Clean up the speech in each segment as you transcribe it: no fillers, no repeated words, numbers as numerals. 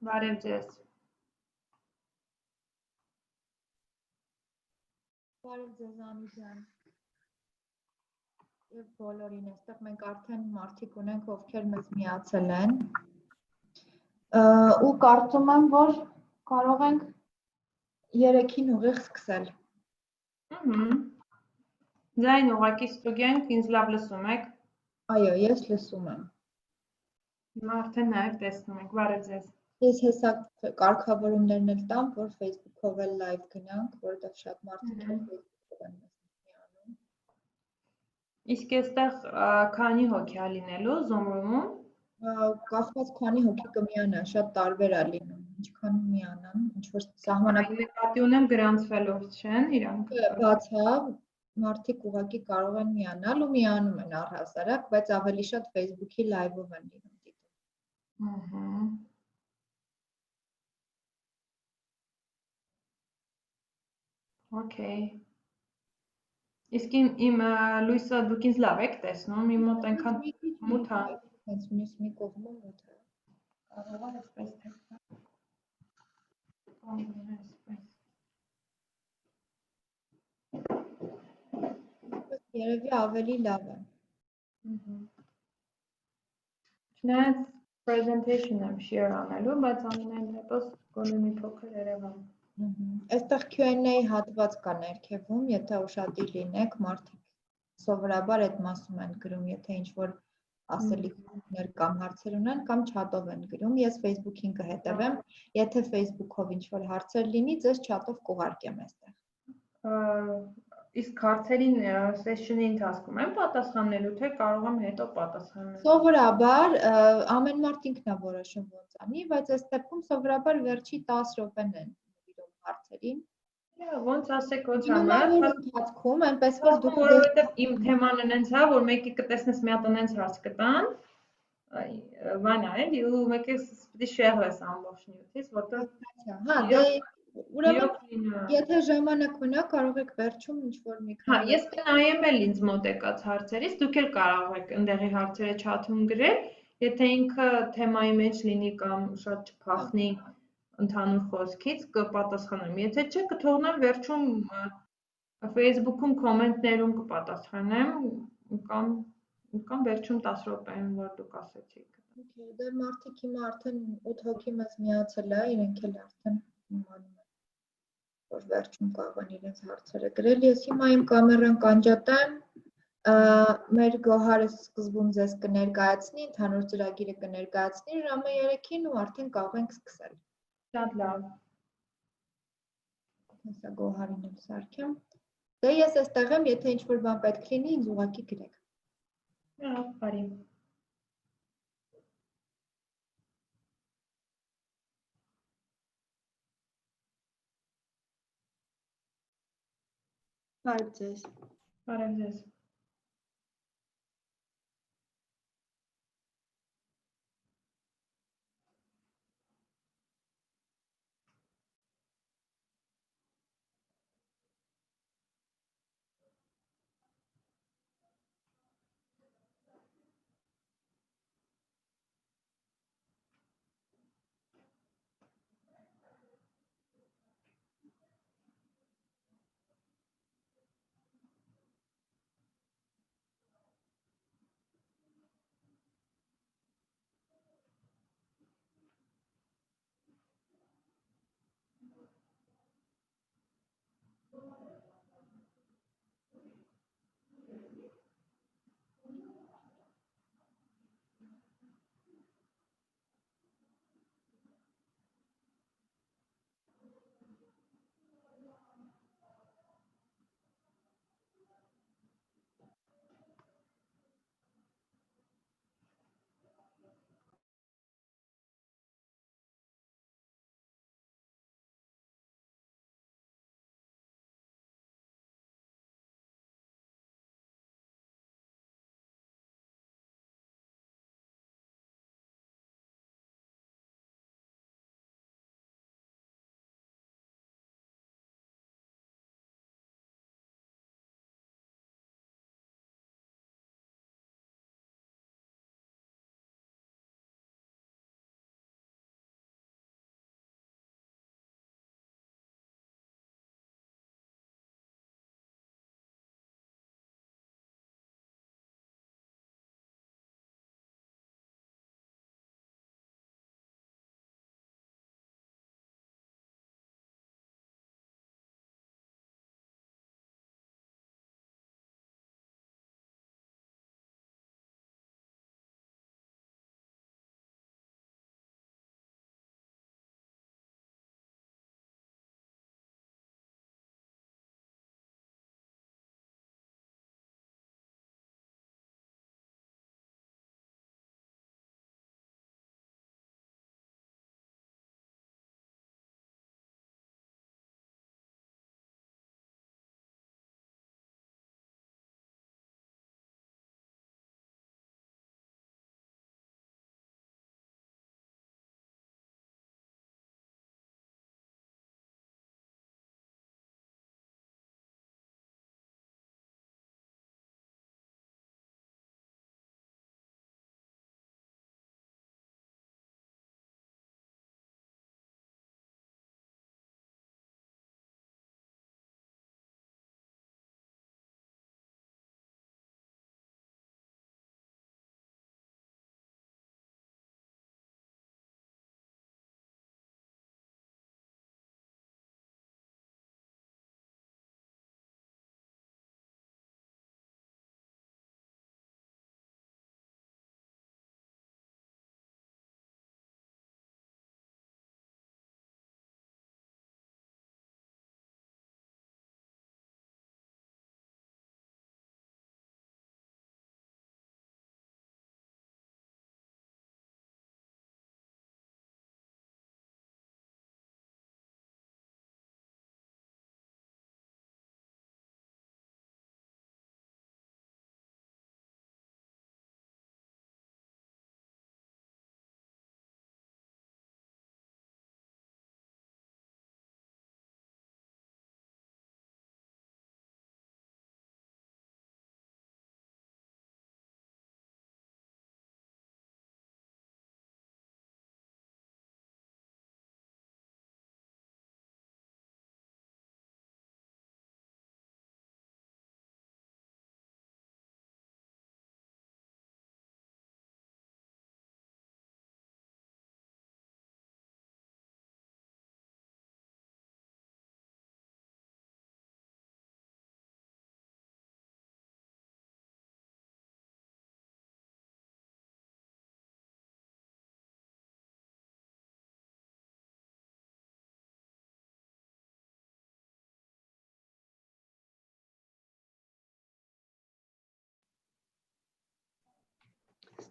Բարև ձեզ։ Բարև ձեզ Անի ջան։ Եվ բոլորին, այստեղ մենք արդեն մարդիկ ունենք, ովքեր մեզ միացել են։ Ու կարծում եմ, որ կարող ենք 3-ին ուղիղ սկսել։ Ձայն ուղղակի ստուգենք, ինձ լավ լսում եք։ Այո, ես լսում եմ։ Հիմա արդեն նաև տեսնում եք, բարև ձեզ։ Ես հեսա կարգավորումներն էլ տամ, որ Facebook-ով էլ live գնանք, որովհետև շատ մարդիկ են Facebook-ով են մեզ միանում։ Իսկ այստեղ քանի հոգի է լինելու Zoom-ում։ Կախված քանի հոգի կմիանա, շատ տարբեր է լինում, ինչքան միանան, ինչ որ սահմանափակ։ Նկատի ունեմ գրանցվելով չեն իրանք։ Բաց է, մարդիկ ուղղակի կարող են միանալ ու միանում են առհասարակ, բայց ավելի շատ Facebook-ի live-ով են լինում դիտում։ Okay։ Իսկ իմ լույսը դուք ինձ լավ եք տեսնում, իմ մոտ այնքան մութ է։ Հենց մյուս մի կողմը մութ է։ Կարող է այսպես թեքնա։ Երևի ավելի լավ է։ Չնայած presentation եմ share անելու, բայց ամենայն դեպս գոնե մի փոքր երևան։ Այստեղ Q&A հատված կա ներքևում, եթե ուշադիր լինեք, մարդիկ սովորաբար այդ մասում են գրում, եթե ինչ-որ ասելիքներ կամ հարցեր ունեն, կամ chat-ով են գրում, ես Facebook-ին կհետևեմ, եթե Facebook-ով ինչ-որ հարցեր լինի, ձեզ chat-ով կուղարկեմ այստեղ։ Իսկ հարցերին session-ի ընթացքում եմ պատասխանելու, թե կարող եմ հետո պատասխանել։ Սովորաբար ամեն մարդ ինքն է որոշում ոնց անի, բայց այս դեպքում սովորաբար վերջի 10 րոպեն են նվիրում հարցերին։ Ոնց ասեք, ոնց ամեն ընթացքում, այնպես որ դուք որովհետև իմ թեման այնց է, որ մեկի կտեսնես մի հատ այնց հարց կտան, Վանա էլի, ու մեկը պիտի շեղվես ամբողջ նյութից, որտեղ հա, դե ուրեմն եթե ժամանակ ունա, կարող եք վերջում ինչ-որ մի քանի։ Հա, ես կնայեմ էլ ինձ մոտ եկած հարցերից, դուք էլ կարող եք ընդեղի հարցերը chat-ում գրել, եթե ինքը թեմայի մեջ լինի կամ շատ չփախնի ընդհանուր խոսքից, կպատասխանեմ, եթե չէ, կթողնեմ վերջում Facebook-ում կոմենտներում կպատասխանեմ կամ վերջում 10 րոպեին, որ դուք ասեցիք։ Դե մարդիկ հիմա արդեն 8 հոգի մեզ միացել է, իրենք էլ արդեն իմանում են, որ վերջում կարող են իրենց հարցերը գրել։ Ես հիմա իմ կամերան կանջատեմ, մեր Գոհարը սկզբում ձեզ կներկայացնի, ընդհանուր ծրագիրը կներկայացնի ժամը 3-ին ու արդեն կարող ենք սկսել։ Շատ լավ։ Հեսա Գոհարին եմ սարքեմ։ Դե ես այստեղ եմ, եթե ինչ-որ բան պետք լինի, ինձ ուղղակի գրեք։ Հա, բարի։ Բարև ձեզ։ Բարև ձեզ։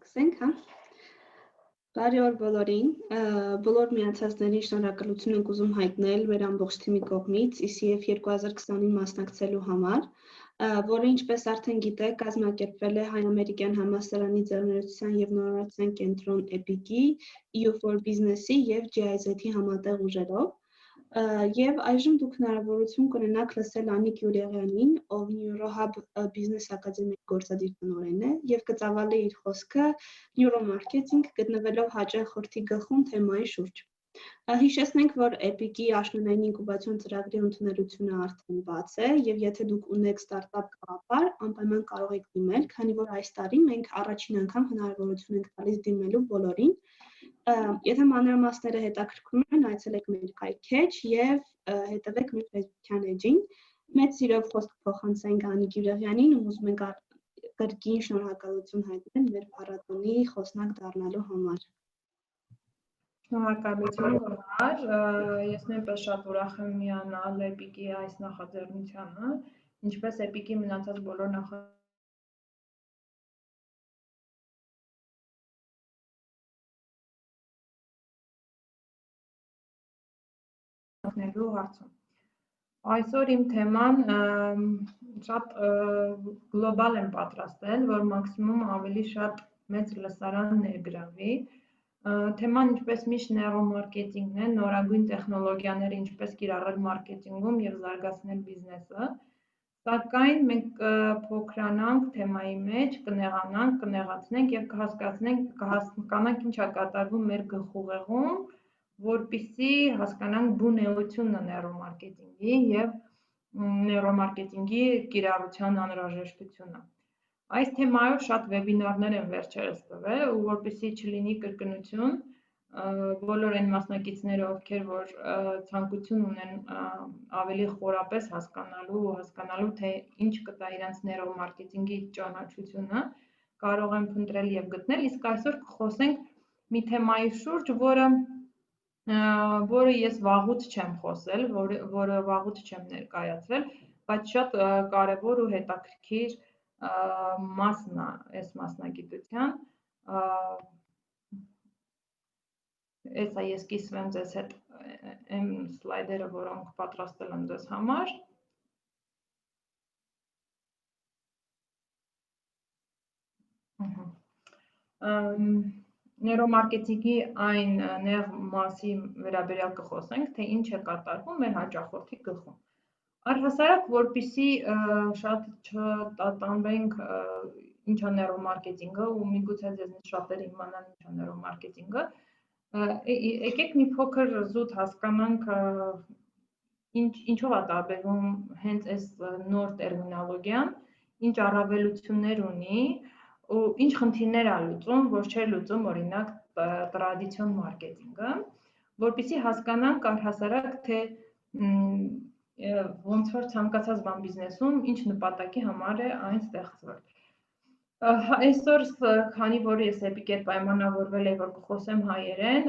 սկսենք, հա։ Բարի օր բոլորին, բոլոր միացածներին շնորհակալություն ենք ուզում հայտնել մեր ամբողջ թիմի կողմից ECF 2020-ին մասնակցելու համար, որը ինչպես արդեն գիտեք, կազմակերպվել է Հայ-ամերիկյան համալսարանի ձեռներեցության և նորարարության կենտրոն EPIC-ի, EU for Business-ի և GIZ-ի համատեղ ուժերով, և այժմ դուք հնարավորություն կունենաք լսել Անիկ Յուրեղյանին, ով NeuroHub Business Academy-ի գործադիր տնօրենն է, և կծավալի իր խոսքը Neuromarketing գտնվելով հաճախ խորհրդի գլխում թեմայի շուրջ։ Հիշեցնենք, որ EPIC-ի աշնանային ինկուբացիոն ծրագրի ընդունելությունը արդեն բաց է, և եթե դուք ունեք ստարտափ գաղափար, անպայման կարող եք դիմել, քանի որ այս տարի մենք առաջին անգամ հնարավորություն ենք տալիս դիմելու բոլորին։ Եթե մանրամասները հետաքրքրում են, այցելեք մեր քայքեջ և հետևեք մեր Facebook-յան էջին։ Մեծ սիրով խոսք փոխանցենք Անիկ Յուրեղյանին ու ուզում ենք կրկին շնորհակալություն հայտնել մեր փառատոնի խոսնակ դառնալու համար։ Շնորհակալություն գնար, ես նույնպես շատ ուրախ եմ միանալ EPIC-ի այս նախաձեռնությանը, ինչպես EPIC-ի մնացած բոլոր նախաձեռնելու հարցում։ Այսօր իմ թեման շատ գլոբալ եմ պատրաստել, որ մաքսիմում ավելի շատ մեծ լսարան ներգրավի։ Թեման ինչպես միշտ նեյրոմարքեթինգն է, նորագույն տեխնոլոգիաները ինչպես կիրառել մարքեթինգում և զարգացնել բիզնեսը։ Սակայն մենք կփոքրանանք թեմայի մեջ, կնեղանանք, կնեղացնենք և կհասկանանք ինչ է կատարվում մեր գլխուղեղում, որպեսզի հասկանանք բուն էությունը նեյրոմարքեթինգի և նեյրոմարքեթինգի կիրառության անհրաժեշտությունը։ Այս թեմայով շատ վեբինարներ են վերջերս տվել, ու որպեսզի չլինի կրկնություն, բոլոր այն մասնակիցները, ովքեր որ ցանկություն ունեն ավելի խորապես հասկանալու, թե ինչ կտա իրենց նեյրոմարքեթինգի ճանաչությունը, կարող են փնտրել և գտնել, իսկ այսօր կխոսենք մի թեմայի շուրջ, որը ես վաղուց չեմ խոսել, որը վաղուց չեմ ներկայացրել, բայց շատ կարևոր ու հետաքրքիր մասն է այս մասնագիտության։ Էսա ես կիսվեմ ձեզ հետ այն սլայդերը, որոնք պատրաստել եմ ձեզ համար։ Նեյրոմարքեթինգի այն նեղ մասի վերաբերյալ կխոսենք, թե ինչ է կատարվում մեր հաճախորդի գլխում։ Առհասարակ, որպեսզի շատ չտանվենք ինչ է նեյրոմարքեթինգը ու միգուցե ձեզնից շատերը իմանան ինչ է նեյրոմարքեթինգը, եկեք մի փոքր զուտ հասկանանք ինչով է տարբերվում հենց այս նոր տերմինոլոգիան, ինչ առավելություններ ունի ու ինչ խնդիրներ է լուծում, որ չէր լուծում օրինակ տրադիցիոն մարքեթինգը, որպեսզի հասկանանք առհասարակ, թե ոնց որ ցանկացած բան բիզնեսում ինչ նպատակի համար է այն ստեղծվել։ Այսօր, քանի որ ես EPIC-ի հետ պայմանավորվել եմ, որ կխոսեմ հայերեն,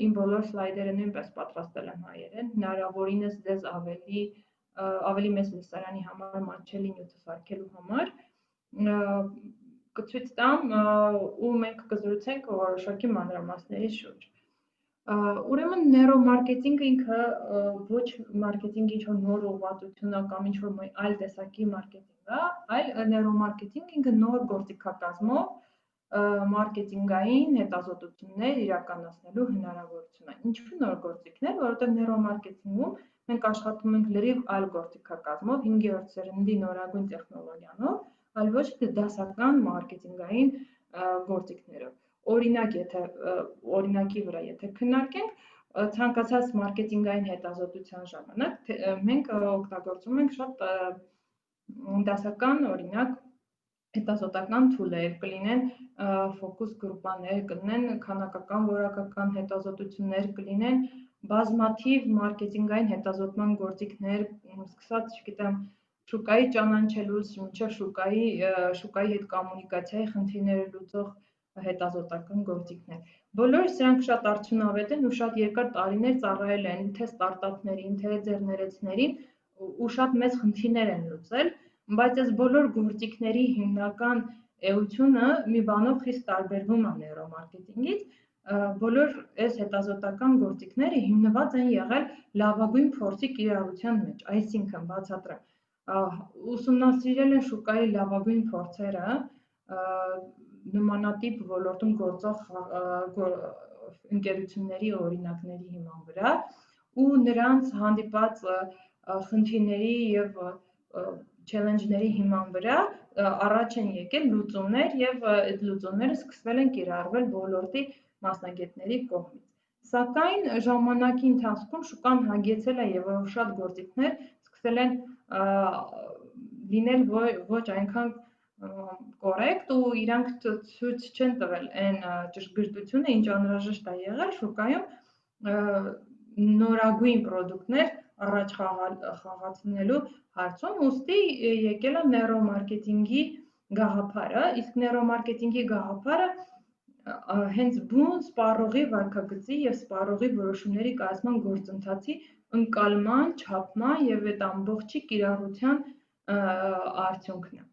իմ բոլոր սլայդերը նույնպես պատրաստել եմ հայերեն, հնարավորինս ձեզ ավելի մեծ լսարանի համար մատչելի նյութը սարքելու համար, կցույց տամ ու մենք կզրուցենք որոշակի մանրամասների շուրջ։ Ուրեմն նեյրոմարքեթինգը ինքը ոչ մարքեթինգի ինչ-որ նոր ուղղվածություն է կամ ինչ-որ այլ տեսակի մարքեթինգ է, այլ նեյրոմարքեթինգը ինքը նոր գործիքակազմով մարքեթինգային հետազոտություններ իրականացնելու հնարավորություն է։ Ինչու նոր գործիքներ, որովհետև նեյրոմարքեթինգում մենք աշխատում ենք լրիվ այլ գործիքակազմով, 5-րդ սերնդի նորագույն տեխնոլոգիանով, այլ ոչ թե դասական մարքեթինգային գործիքներով։ Օրինակի վրա եթե քննարկենք, ցանկացած մարքեթինգային հետազոտության ժամանակ մենք օգտագործում ենք շատ դասական, օրինակ, հետազոտական թուլեր, կլինեն ֆոկուս գրուպաներ, կլինեն քանակական, որակական հետազոտություններ, կլինեն բազմաթիվ մարքեթինգային հետազոտման գործիքներ, սկսած, չգիտեմ, շուկայի ճանաչելուց մինչև շուկայի հետ կոմունիկացիայի խնդիրները լուծող հետազոտական գործիքներ։ Բոլորը սրանք շատ արդյունավետ են ու շատ երկար տարիներ ծառայել են թե ստարտափներին, թե ձեռներեցներին ու շատ մեծ խնդիրներ են լուծել, բայց այս բոլոր գործիքների հիմնական էությունը մի բանով խիստ տարբերվում է նեյրոմարկետինգից, բոլոր այս հետազոտական գործիքները հիմնված են եղել լավագույն փորձի կիրառության մեջ, այսինքն բացատրեմ, ուսումնասիրել են շուկայի լավագույն փորձերը նմանատիպ ոլորտում գործող ընկերությունների օրինակների հիման վրա ու նրանց հանդիպած խնդիրների եւ challenge-ների հիման վրա առաջ են եկել լուծումներ եւ այդ լուծումները սկսվել են կիրառվել ոլորտի մասնագետների կողմից։ Սակայն ժամանակի ընթացքում շուկան հագեցել է եւ շատ գործիքներ սկսել են լինել ոչ այնքան կորեկտ ու իրանք ցույց չեն տվել այն ճշգրտությունը, ինչ անհրաժեշտ է եղել շուկայում նորագույն պրոդուկտներ առաջ խաղացնելու հարցում, ուստի եկել է նեյրոմարկետինգի գաղափարը, իսկ նեյրոմարկետինգի գաղափարը հենց բուն սպառողի վարքագծի եւ սպառողի որոշումների կայացման գործընթացի ընկալման, չափման եւ այդ ամբողջի կիրառության արդյունքն է։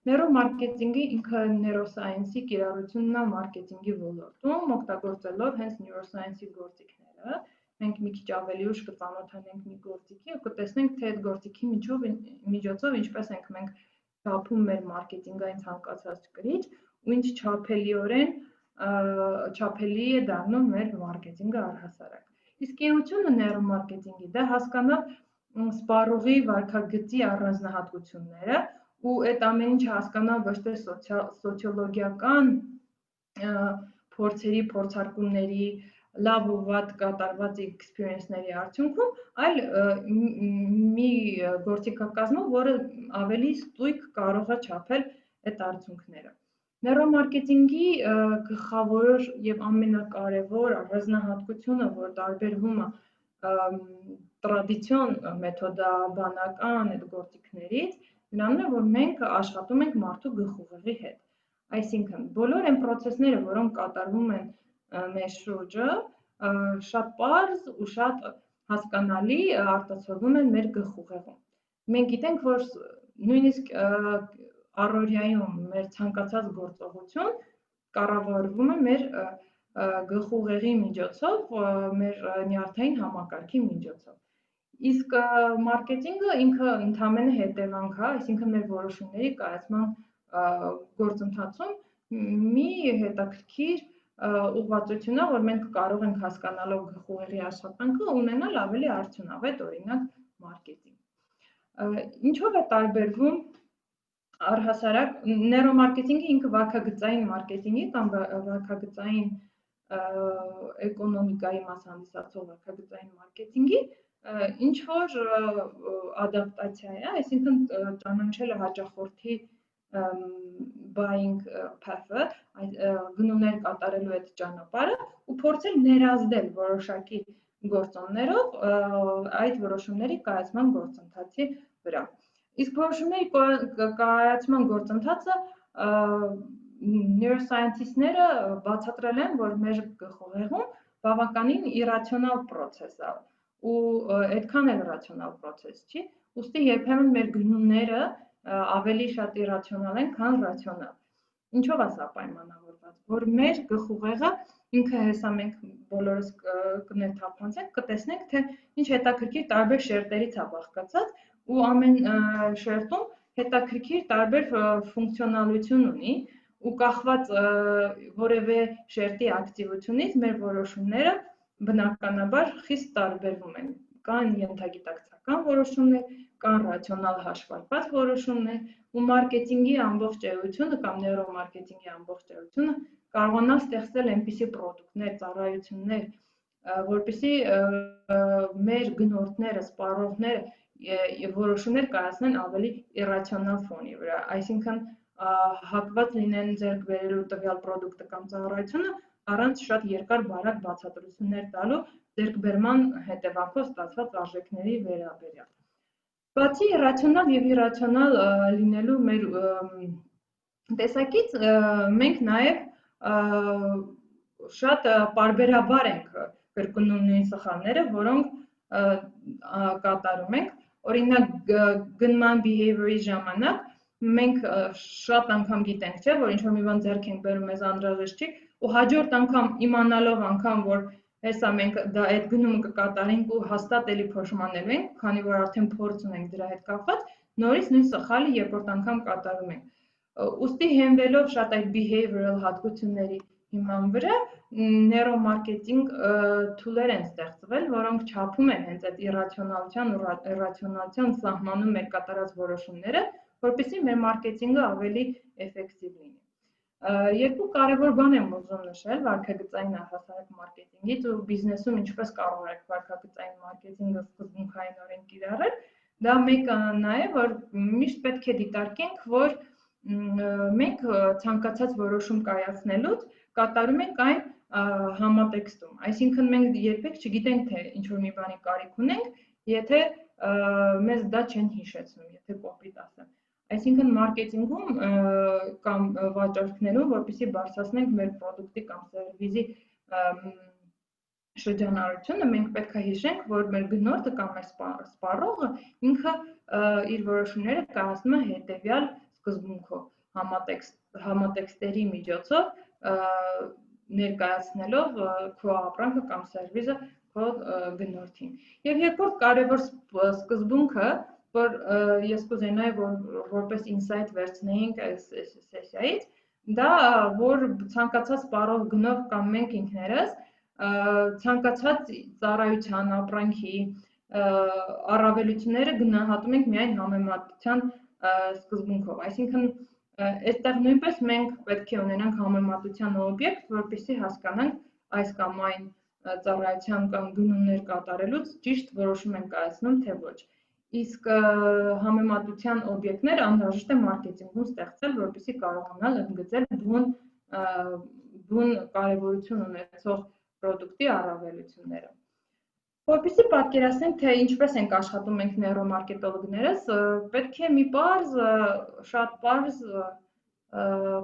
Նեյրոմարկետինգը ինքը նեյրոսայենսի կիրառությունն է մարքեթինգի ոլորտում, օգտագործելով հենց նեյրոսայենսի գործիքները։ Մենք մի քիչ ավելի ուշ կծանոթանանք մի գործիքի ու կտեսնենք, թե այդ գործիքի միջոցով ինչպես ենք մենք չափում մեր մարքեթինգային ցանկացած կրիչ ու ինչ չափելի է դառնում մեր մարքեթինգը առհասարակ։ Իսկ էությունը նեյրոմարկետինգի դա հասկանալ սպառողի վարքագծի առանձնահատկությունները ու այդ ամեն ինչը հասկանալ ոչ թե սոցիոլոգիական փորձերի, փորձարկումների, լավ ու վատ կատարված experience-ների արդյունքում, այլ մի գործիքակազմով, որը ավելի ստույգ կարող է չափել այդ արդյունքները։ Նեյրոմարկետինգի գլխավոր եւ ամենակարևոր առանձնահատկությունը, որ տարբերվում է տրադիցիոն մեթոդաբանական այդ գործիքներից, նրանն է, որ մենք աշխատում ենք մարդու գլխուղեղի հետ։ Այսինքն, բոլոր այն process-ները, որոնք կատարվում են մեր շուրջը, շատ պարզ ու շատ հասկանալի արտացոլվում են մեր գլխուղեղում։ Մենք գիտենք, որ նույնիսկ առօրյայում մեր ցանկացած գործողություն կառավարվում է մեր գլխուղեղի միջոցով, մեր նյարդային համակարգի միջոցով։ Իսկ մարքեթինգը ինքը ընդհանրապես հետևանք է, այսինքն մեր որոշումների կայացման գործընթացում մի հետաքրքիր ուղղվածություն է, որ մենք կարող ենք հասկանալով գլխուղեղի աշխատանքը ունենալ ավելի արդյունավետ օրինակ մարքեթինգ։ Ինչով է տարբերվում առհասարակ նեյրոմարկետինգը ինքը վարքագծային մարքեթինգի կամ վարքագծային էկոնոմիկայի մաս հանդիսացող վարքագծային մարքեթինգի ինչ որ ադապտացիա է, այսինքն ճանաչել է հաճախորդի buying path-ը, գնումներ կատարելու այդ ճանապարհը ու փորձել ներազդել որոշակի գործոններով այդ որոշումների կայացման գործընթացի վրա։ Իսկ որոշումների կայացման գործընթացը neuroscientist-ները բացատրել են, որ մեր գլխուղեղում բավականին իրացիոնալ process է ու այդքան էլ ռացիոնալ process չի, ուստի երբեմն մեր գնումները ավելի շատ իրացիոնալ են, քան ռացիոնալ։ Ինչով է սա պայմանավորված, որ մեր գլխուղեղը ինքը հեսա մենք բոլորս կներթափանցենք, կտեսնենք, թե ինչ հետաքրքիր տարբեր շերտերից է բաղկացած ու ամեն շերտում հետաքրքիր տարբեր ֆունկցիոնալություն ունի ու կախված որևէ շերտի ակտիվությունից մեր որոշումները բնականաբար խիստ տարբերվում են։ Կան ենթագիտակցական որոշումներ, կան ռացիոնալ հաշվարկված որոշումներ ու մարքեթինգի ամբողջ էությունը կամ նեյրոմարկետինգի ամբողջ էությունը կարողանալ ստեղծել այնպիսի պրոդուկտներ, ծառայություններ, որպեսզի մեր գնորդները, սպառողները որոշումներ կայացնեն ավելի իրացիոնալ ֆոնի վրա, այսինքն հակված լինեն ձեռք բերելու տվյալ պրոդուկտը կամ ծառայությունը առանց շատ երկար բարակ բացատրություններ տալու ձեռքբերման հետևանքով ստացված արժեքների վերաբերյալ։ Բացի ռացիոնալ եւ իրացիոնալ լինելու մեր տեսակից մենք նաեւ շատ պարբերաբար ենք կրկնում նույն սխալները, որոնք կատարում ենք, օրինակ գնման behavior-ի ժամանակ մենք շատ անգամ գիտենք, չէ, որ ինչ-որ մի բան ձեռք ենք բերում, մեզ անհրաժեշտ չի, ու հաջորդ անգամ իմանալով անգամ, որ հեսա մենք դա այդ գնումը կկատարենք ու հաստատ էլի փոշմանելու ենք, քանի որ արդեն փորձ ունենք դրա հետ կապված, նորից նույն սխալը երկրորդ անգամ կատարում ենք։ Ուստի հենվելով շատ այդ behavioral հատկությունների հիման վրա նեյրոմարկետինգ tool-եր են ստեղծվել, որոնք չափում են հենց այդ իրացիոնալության սահմանում մեր կատարած որոշումները, որպեսզի մեր մարքեթինգը ավելի էֆեկտիվ լինի։ Երկու կարևոր բան եմ ուզում նշել վարքագծային առհասարակ մարքեթինգից ու բիզնեսում ինչպես կարող եք վարքագծային մարքեթինգը սկզբունքայինորեն կիրառել, դա մեկը նա է, որ միշտ պետք է դիտարկենք, որ մենք ցանկացած որոշում կայացնելուց կատարում ենք այն համատեքստում, այսինքն մենք երբեք չգիտենք, թե ինչ-որ մի բանի կարիք ունենք, եթե մեզ դա չեն հիշեցնում, եթե կոպիտ ասեմ։ Այսինքն մարքեթինգում կամ վաճառքներում, որպեսզի բարձրացնենք մեր պրոդուկտի կամ սերվիսի շրջանառությունը, մենք պետք է հիշենք, որ մեր գնորդը կամ մեր սպառողը ինքը իր որոշումները կայացնում է հետևյալ սկզբունքով, համատեքստերի միջոցով ներկայացնելով քո ապրանքը կամ սերվիսը քո գնորդին։ Եվ երկրորդ կարևոր սկզբունքը, որ ես կուզենայի, որ որպես ինսայթ վերցնեինք այս սեսիայից, դա որ ցանկացած սպառող գնող կամ մենք ինքներս ցանկացած ծառայության, ապրանքի առավելությունները գնահատում ենք միայն համեմատության սկզբունքով, այսինքն այստեղ նույնպես մենք պետք է ունենանք համեմատության օբյեկտ, որպեսզի հասկանանք այս կամ այն ծառայության կամ գնումներ կատարելուց ճիշտ որոշում ենք կայացնում, թե ոչ։ Իսկ համեմատության օբյեկտները անհրաժեշտ է մարքեթինգում ստեղծել, որպեսզի կարողանալ ընդգծել բուն կարևորություն ունեցող պրոդուկտի առավելությունները։ Որպեսզի պատկերացնենք, թե ինչպես ենք աշխատում մենք նեյրոմարկետոլոգներս, պետք է մի շատ պարզ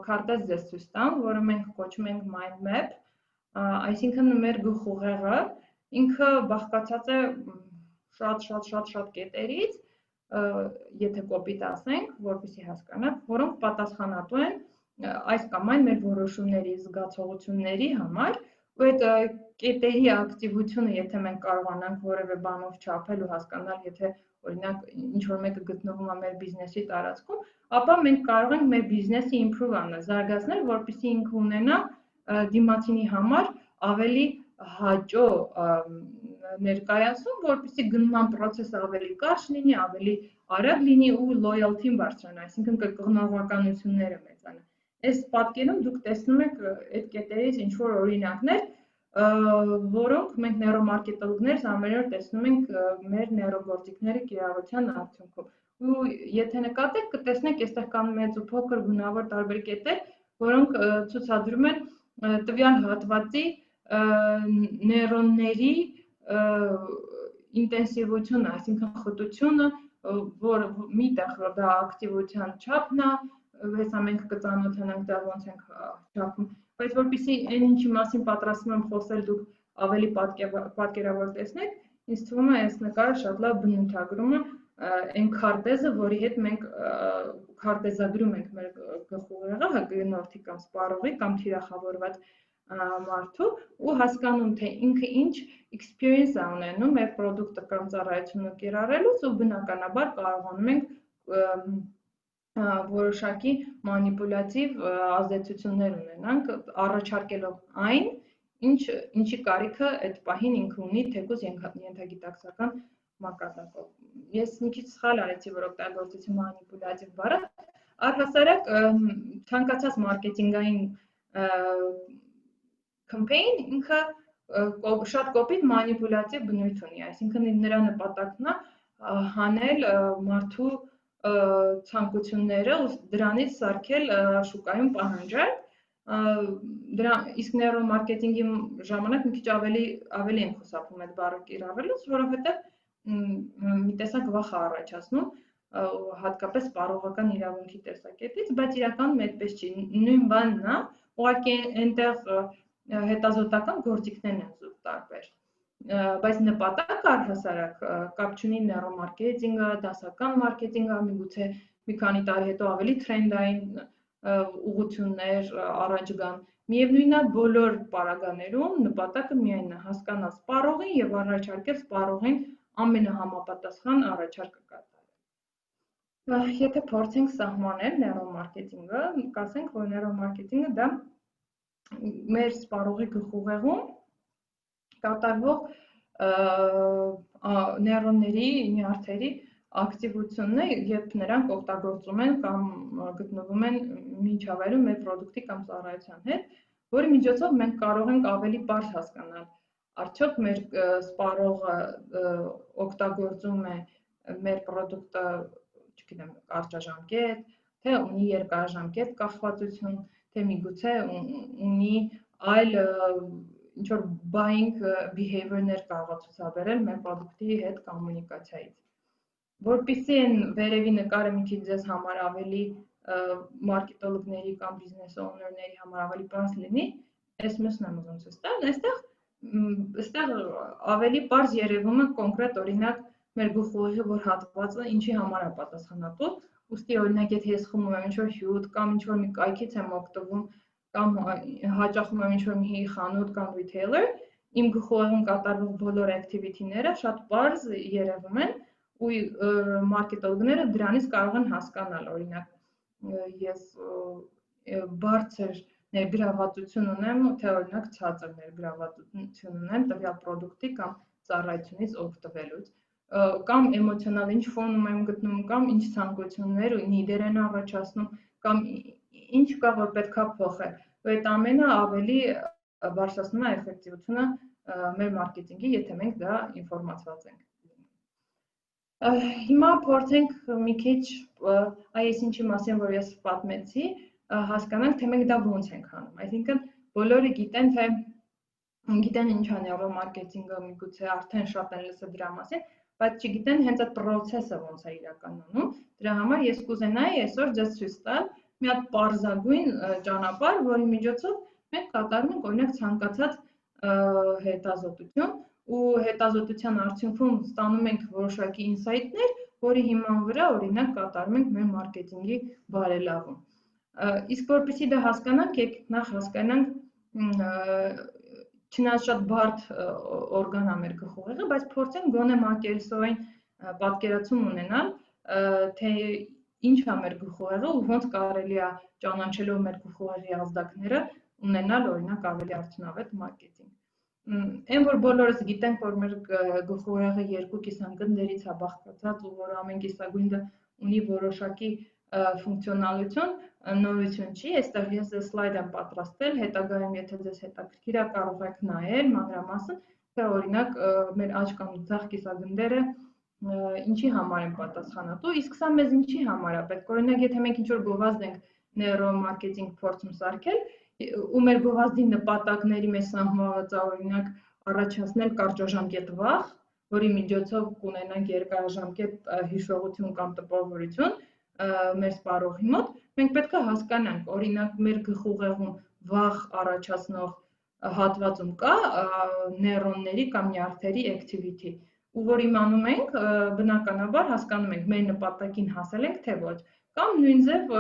քարտեզ ձեզ ցույց տամ, որը մենք կոչում ենք mind map, այսինքն մեր գլխուղեղը ինքը բաղկացած է շատ կետերից, եթե կոպիտ ասենք, որպեսզի հասկանաք, որոնք պատասխանատու են այս կամ այն մեր որոշումների, զգացողությունների համար, ու այդ կետերի ակտիվությունը, եթե մենք կարողանանք որևէ բանով չափել ու հասկանալ, եթե օրինակ ինչ-որ մեկը գտնվում է մեր բիզնեսի տարածքում, ապա մենք կարող ենք մեր բիզնեսը improve անել, զարգացնել, որպեսզի ինքը ունենա դիմացինի համար ավելի հաճո ներկայացում, որպեսզի գնման process-ը ավելի կարճ լինի, ավելի արագ լինի ու loyalty-ն բարձրանա, այսինքն կրկնողականությունները մեծանա։ Այս պատկերում դուք տեսնում եք այդ կետերից ինչ-որ օրինակներ, որոնք մենք նեյրոմարկետոլոգներս ամեն օր տեսնում ենք մեր նեյրոգործիքների կիրառության արդյունքում։ Ու եթե նկատեք, կտեսնեք այստեղ կան մեծ ու փոքր գունավոր տարբեր կետեր, որոնք ցուցադրում են տվյալ հատվածի նեյրոնների ինտենսիվությունը, այսինքն խտությունը, որ միտեղ դա ակտիվության չափն է, հեսա մենք կծանոթանանք դա ոնց ենք չափում, բայց որպեսզի այն ինչի մասին պատրաստվում եմ խոսել դուք ավելի պատկերավոր տեսնեք, ինձ թվում է այս նկարը շատ լավ բնութագրում է այն քարտեզը, որի հետ մենք քարտեզագրում ենք մեր գլխուղեղը, գնորդի կամ սպառողի կամ թիրախավորված մարդու ու հասկանում, թե ինքը ինչ experience է ունենում մեր պրոդուկտը կամ ծառայությունը կիրառելուց ու բնականաբար կարողանում ենք որոշակի մանիպուլյատիվ ազդեցություններ ունենանք, առաջարկելով այն, ինչի կարիքը այդ պահին ինքը ունի, թեկուզ ենթագիտակցական մակարդակով։ Ես մի քիչ սխալ արեցի, որ օգտագործեցի մանիպուլյատիվ բառը, առհասարակ ցանկացած մարքեթինգային campaign ինքը շատ կոպիտ մանիպուլյատիվ բնույթ ունի, այսինքն նրա նպատակն է հանել մարդու ցանկությունները ու դրանից սարքել շուկայում պահանջարկ, իսկ նեյրոմարկետինգի ժամանակ մի քիչ ավելի են խուսափում այդ բառը կիրառելուց, որովհետև մի տեսակ վախ է առաջացնում, հատկապես սպառողական իրավունքի տեսակետից, բայց իրականում այդպես չի, նույն բանն է, ուղղակի այնտեղ հետազոտական գործիքներն են զուտ տարբեր, բայց նպատակը առհասարակ կապ չունի նեյրոմարկետինգը, դասական մարքեթինգը, միգուցե մի քանի տարի հետո ավելի տրենդային ուղղություններ առաջ գան։ Միևնույնն է, բոլոր պարագաներում նպատակը միայն է հասկանալ սպառողին եւ առաջարկել սպառողին ամենահամապատասխան առաջարկը կատարել։ Եթե փորձենք սահմանել նեյրոմարքեթինգը, կասենք, որ նեյրոմարքեթինգը դա մեր սպառողի գլխուղեղում կատարվող նեյրոնների, նյարդերի ակտիվությունն է, երբ նրանք օգտագործում են կամ գտնվում են միջավայրում մեր պրոդուկտի կամ ծառայության հետ, որի միջոցով մենք կարող ենք ավելի պարզ հասկանալ, արդյոք մեր սպառողը օգտագործում է մեր պրոդուկտը, չգիտեմ, կարճաժամկետ, թե ունի երկարաժամկետ կախվածություն, թե միգուցե ունի այլ ինչ-որ buying behavior-ներ կարող է ցուցաբերել մեր պրոդուկտի հետ կոմունիկացիայից։ Որպեսզի այն վերևի նկարը մի քիչ ձեզ համար ավելի մարքետոլոգների կամ բիզնես օուներների համար ավելի պարզ լինի, այս մյուսն եմ ուզում ցույց տալ, այստեղ ավելի պարզ երևում է կոնկրետ օրինակ մեր գլխուղեղի որ հատվածը ինչի համար է պատասխանատու, ուստի օրինակ եթե ես խմում եմ ինչ-որ հյութ կամ ինչ-որ մի կայքից եմ օգտվում կամ հաճախում եմ ինչ-որ մի խանութ կամ retailer, իմ գլխուղեղում կատարվող բոլոր activity-ները շատ պարզ երևում են ու մարքետոլոգները դրանից կարող են հասկանալ, օրինակ ես բարձր ներգրավվածություն ունեմ, թե օրինակ ցածր ներգրավվածություն ունեմ տվյալ պրոդուկտի կամ ծառայությունից օգտվելուց, կամ էմոցիոնալ ինչ ֆոնում եմ գտնում, կամ ինչ ցանկություններ ու նիդեր են առաջացնում, կամ ինչ կա, որ պետք է փոխել, ու այդ ամենը ավելի բարձրացնում է էֆեկտիվությունը մեր մարքեթինգի, եթե մենք դա ինֆորմացված ենք։ Հիմա փորձենք մի քիչ այս ինչի մասին, որ ես պատմեցի, հասկանանք, թե մենք դա ոնց ենք անում։ Այսինքն բոլորը գիտեն, թե գիտեն ինչ է նեյրոմարքեթինգը, միգուցե արդեն շատ են լսել դրա մասին, բայց չգիտեն հենց այդ process-ը ոնց է իրականանում։ Դրա համար ես կուզենայի այսօր ձեզ ցույց տալ մի հատ պարզագույն ճանապարհ, որի միջոցով մենք կատարում ենք օրինակ ցանկացած հետազոտություն ու հետազոտության արդյունքում ստանում ենք որոշակի ինսայթներ, որի հիման վրա օրինակ կատարում ենք մեր մարքեթինգի բարելավում։ Իսկ որպեսզի դա հասկանանք, եկեք նախ հասկանանք չնայած շատ բարդ օրգան է մեր գլխուղեղը, բայց փորձենք գոնե մակերեսային պատկերացում ունենալ, թե ինչ է մեր գլխուղեղը ու ոնց կարելի է ճանաչելով մեր գլխուղեղի ազդակները ունենալ օրինակ ավելի արդյունավետ մարքեթինգ։ Այն որ բոլորս գիտենք, որ մեր գլխուղեղը երկու կիսագնդերից է բաղկացած ու որ ամեն կիսագունդը ունի որոշակի ֆունկցիոնալություն, նորություն չի, այստեղ ես սլայդ եմ պատրաստել, հետագայում եթե ձեզ հետաքրքիր է կարող եք նայել մանրամասն, թե օրինակ մեր աջ կամ ձախ կիսագնդերը ինչի համար են պատասխանատու, իսկ սա մեզ ինչի համար է պետք, օրինակ եթե մենք ինչ-որ գովազդ ենք նեյրոմարքեթինգ փորձում սարքել, ու մեր գովազդի նպատակների մեզ սահմանված է օրինակ առաջացնել կարճաժամկետ վախ, որի միջոցով կունենանք երկարաժամկետ հիշողություն կամ տպավորություն մեր սպառողի մոտ, մենք պետք է հասկանանք, օրինակ մեր գլխուղեղում վախ առաջացնող հատվածում կա նեյրոնների կամ նյարդերի activity, ու որ իմանում ենք, բնականաբար հասկանում ենք մեր նպատակին հասել ենք, թե ոչ, կամ նույն ձև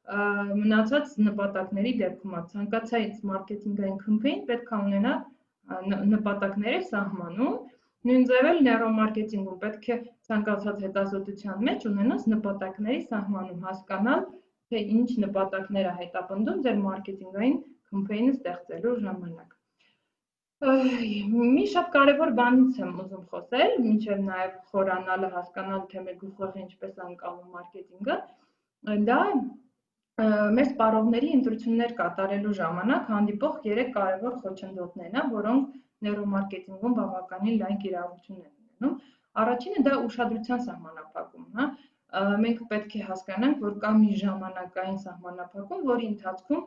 մնացած նպատակների դեպքում ցանկացած մարքեթինգային կամպեյն պետք է ունենա նպատակները սահմանում, նույն ձև էլ նեյրոմարքեթինգում պետք է ցանկացած հետազոտության մեջ ունենաս նպատակների սահմանում, հասկանալ, թե ինչ նպատակներ է հետապնդում ձեր մարքեթինգային կամպեյնը ստեղծելու ժամանակ։ Մի շատ կարևոր բանից եմ ուզում խոսել, մինչև նաև խորանալը հասկանալ, թե մեր գլխուղեղը ինչպես է անցնում մարքեթինգը, դա մեր սպառողների ընտրություններ կատարելու ժամանակ հանդիպող 3 կարևոր խոչընդոտներն են, որոնք նեյրոմարքեթինգում բավականին լայն կիրառություն են ունենում։ Առաջինը դա ուշադրության սահմանափակումն է։ Մենք պետք է հասկանանք, որ կա մի ժամանակային սահմանափակում, որի ընթացքում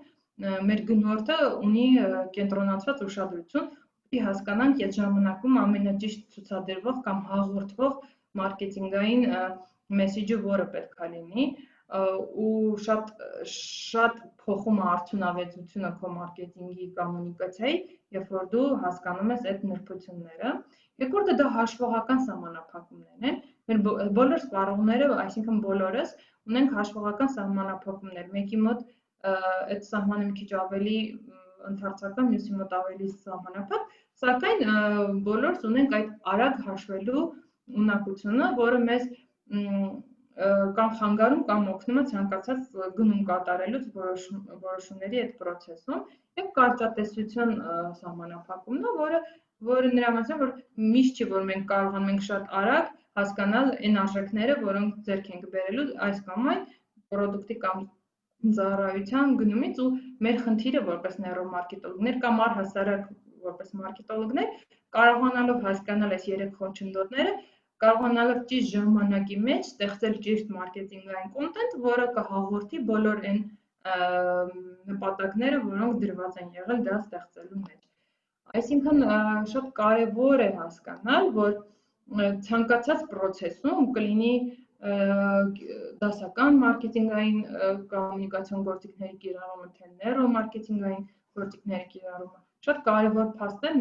մեր գնորդը ունի կենտրոնացված ուշադրություն, պետք է հասկանանք այդ ժամանակում ամենաճիշտ ցուցադրվող կամ հաղորդվող մարքեթինգային մեսեջը որը պետք է լինի։ ու շատ փոխում է արդյունավետությունը քո մարքեթինգի կոմունիկացիայի, երբ որ դու հասկանում ես այդ նրբությունները։ Երկրորդը դա հաշվողական սահմանափակումներն են։ Մեր բոլոր սպառողները, այսինքն բոլորս, ունենք հաշվողական սահմանափակումներ։ Մեկի մոտ այդ սահմանը մի քիչ ավելի ընդարձական, մյուսի մոտ ավելի սահմանափակ, սակայն բոլորս ունենք այդ արագ հաշվելու ունակությունը, որը մեզ կամ խանգարում կամ օգնում է ցանկացած գնում կատարելուց որոշումների այդ process-ում, եւ կարճատեսություն սահմանափակումն է, որը նրա մասին, որ միշտ չի, որ մենք կարողանում ենք շատ արագ հասկանալ այն արժեքները, որոնք ձեռք ենք բերելու այս կամ այն product-ի կամ ծառայության գնումից, ու մեր խնդիրը որպես նեյրոմարկետոլոգներ կամ առհասարակ որպես մարքետոլոգներ, կարողանալով հասկանալ այս երեք խոչընդոտները, կարողանալով ճիշտ ժամանակի մեջ ստեղծել ճիշտ մարքեթինգային կոնտենտ, որը կհաղորդի բոլոր այն նպատակները, որոնք դրված են եղել դա ստեղծելու մեջ։ Այսինքն շատ կարևոր է հասկանալ, որ ցանկացած process-ում կլինի դասական մարքեթինգային կոմունիկացիոն գործիքների կիրառումը, թե նեյրոմարկեթինգային գործիքների կիրառումը, շատ կարևոր փաստ է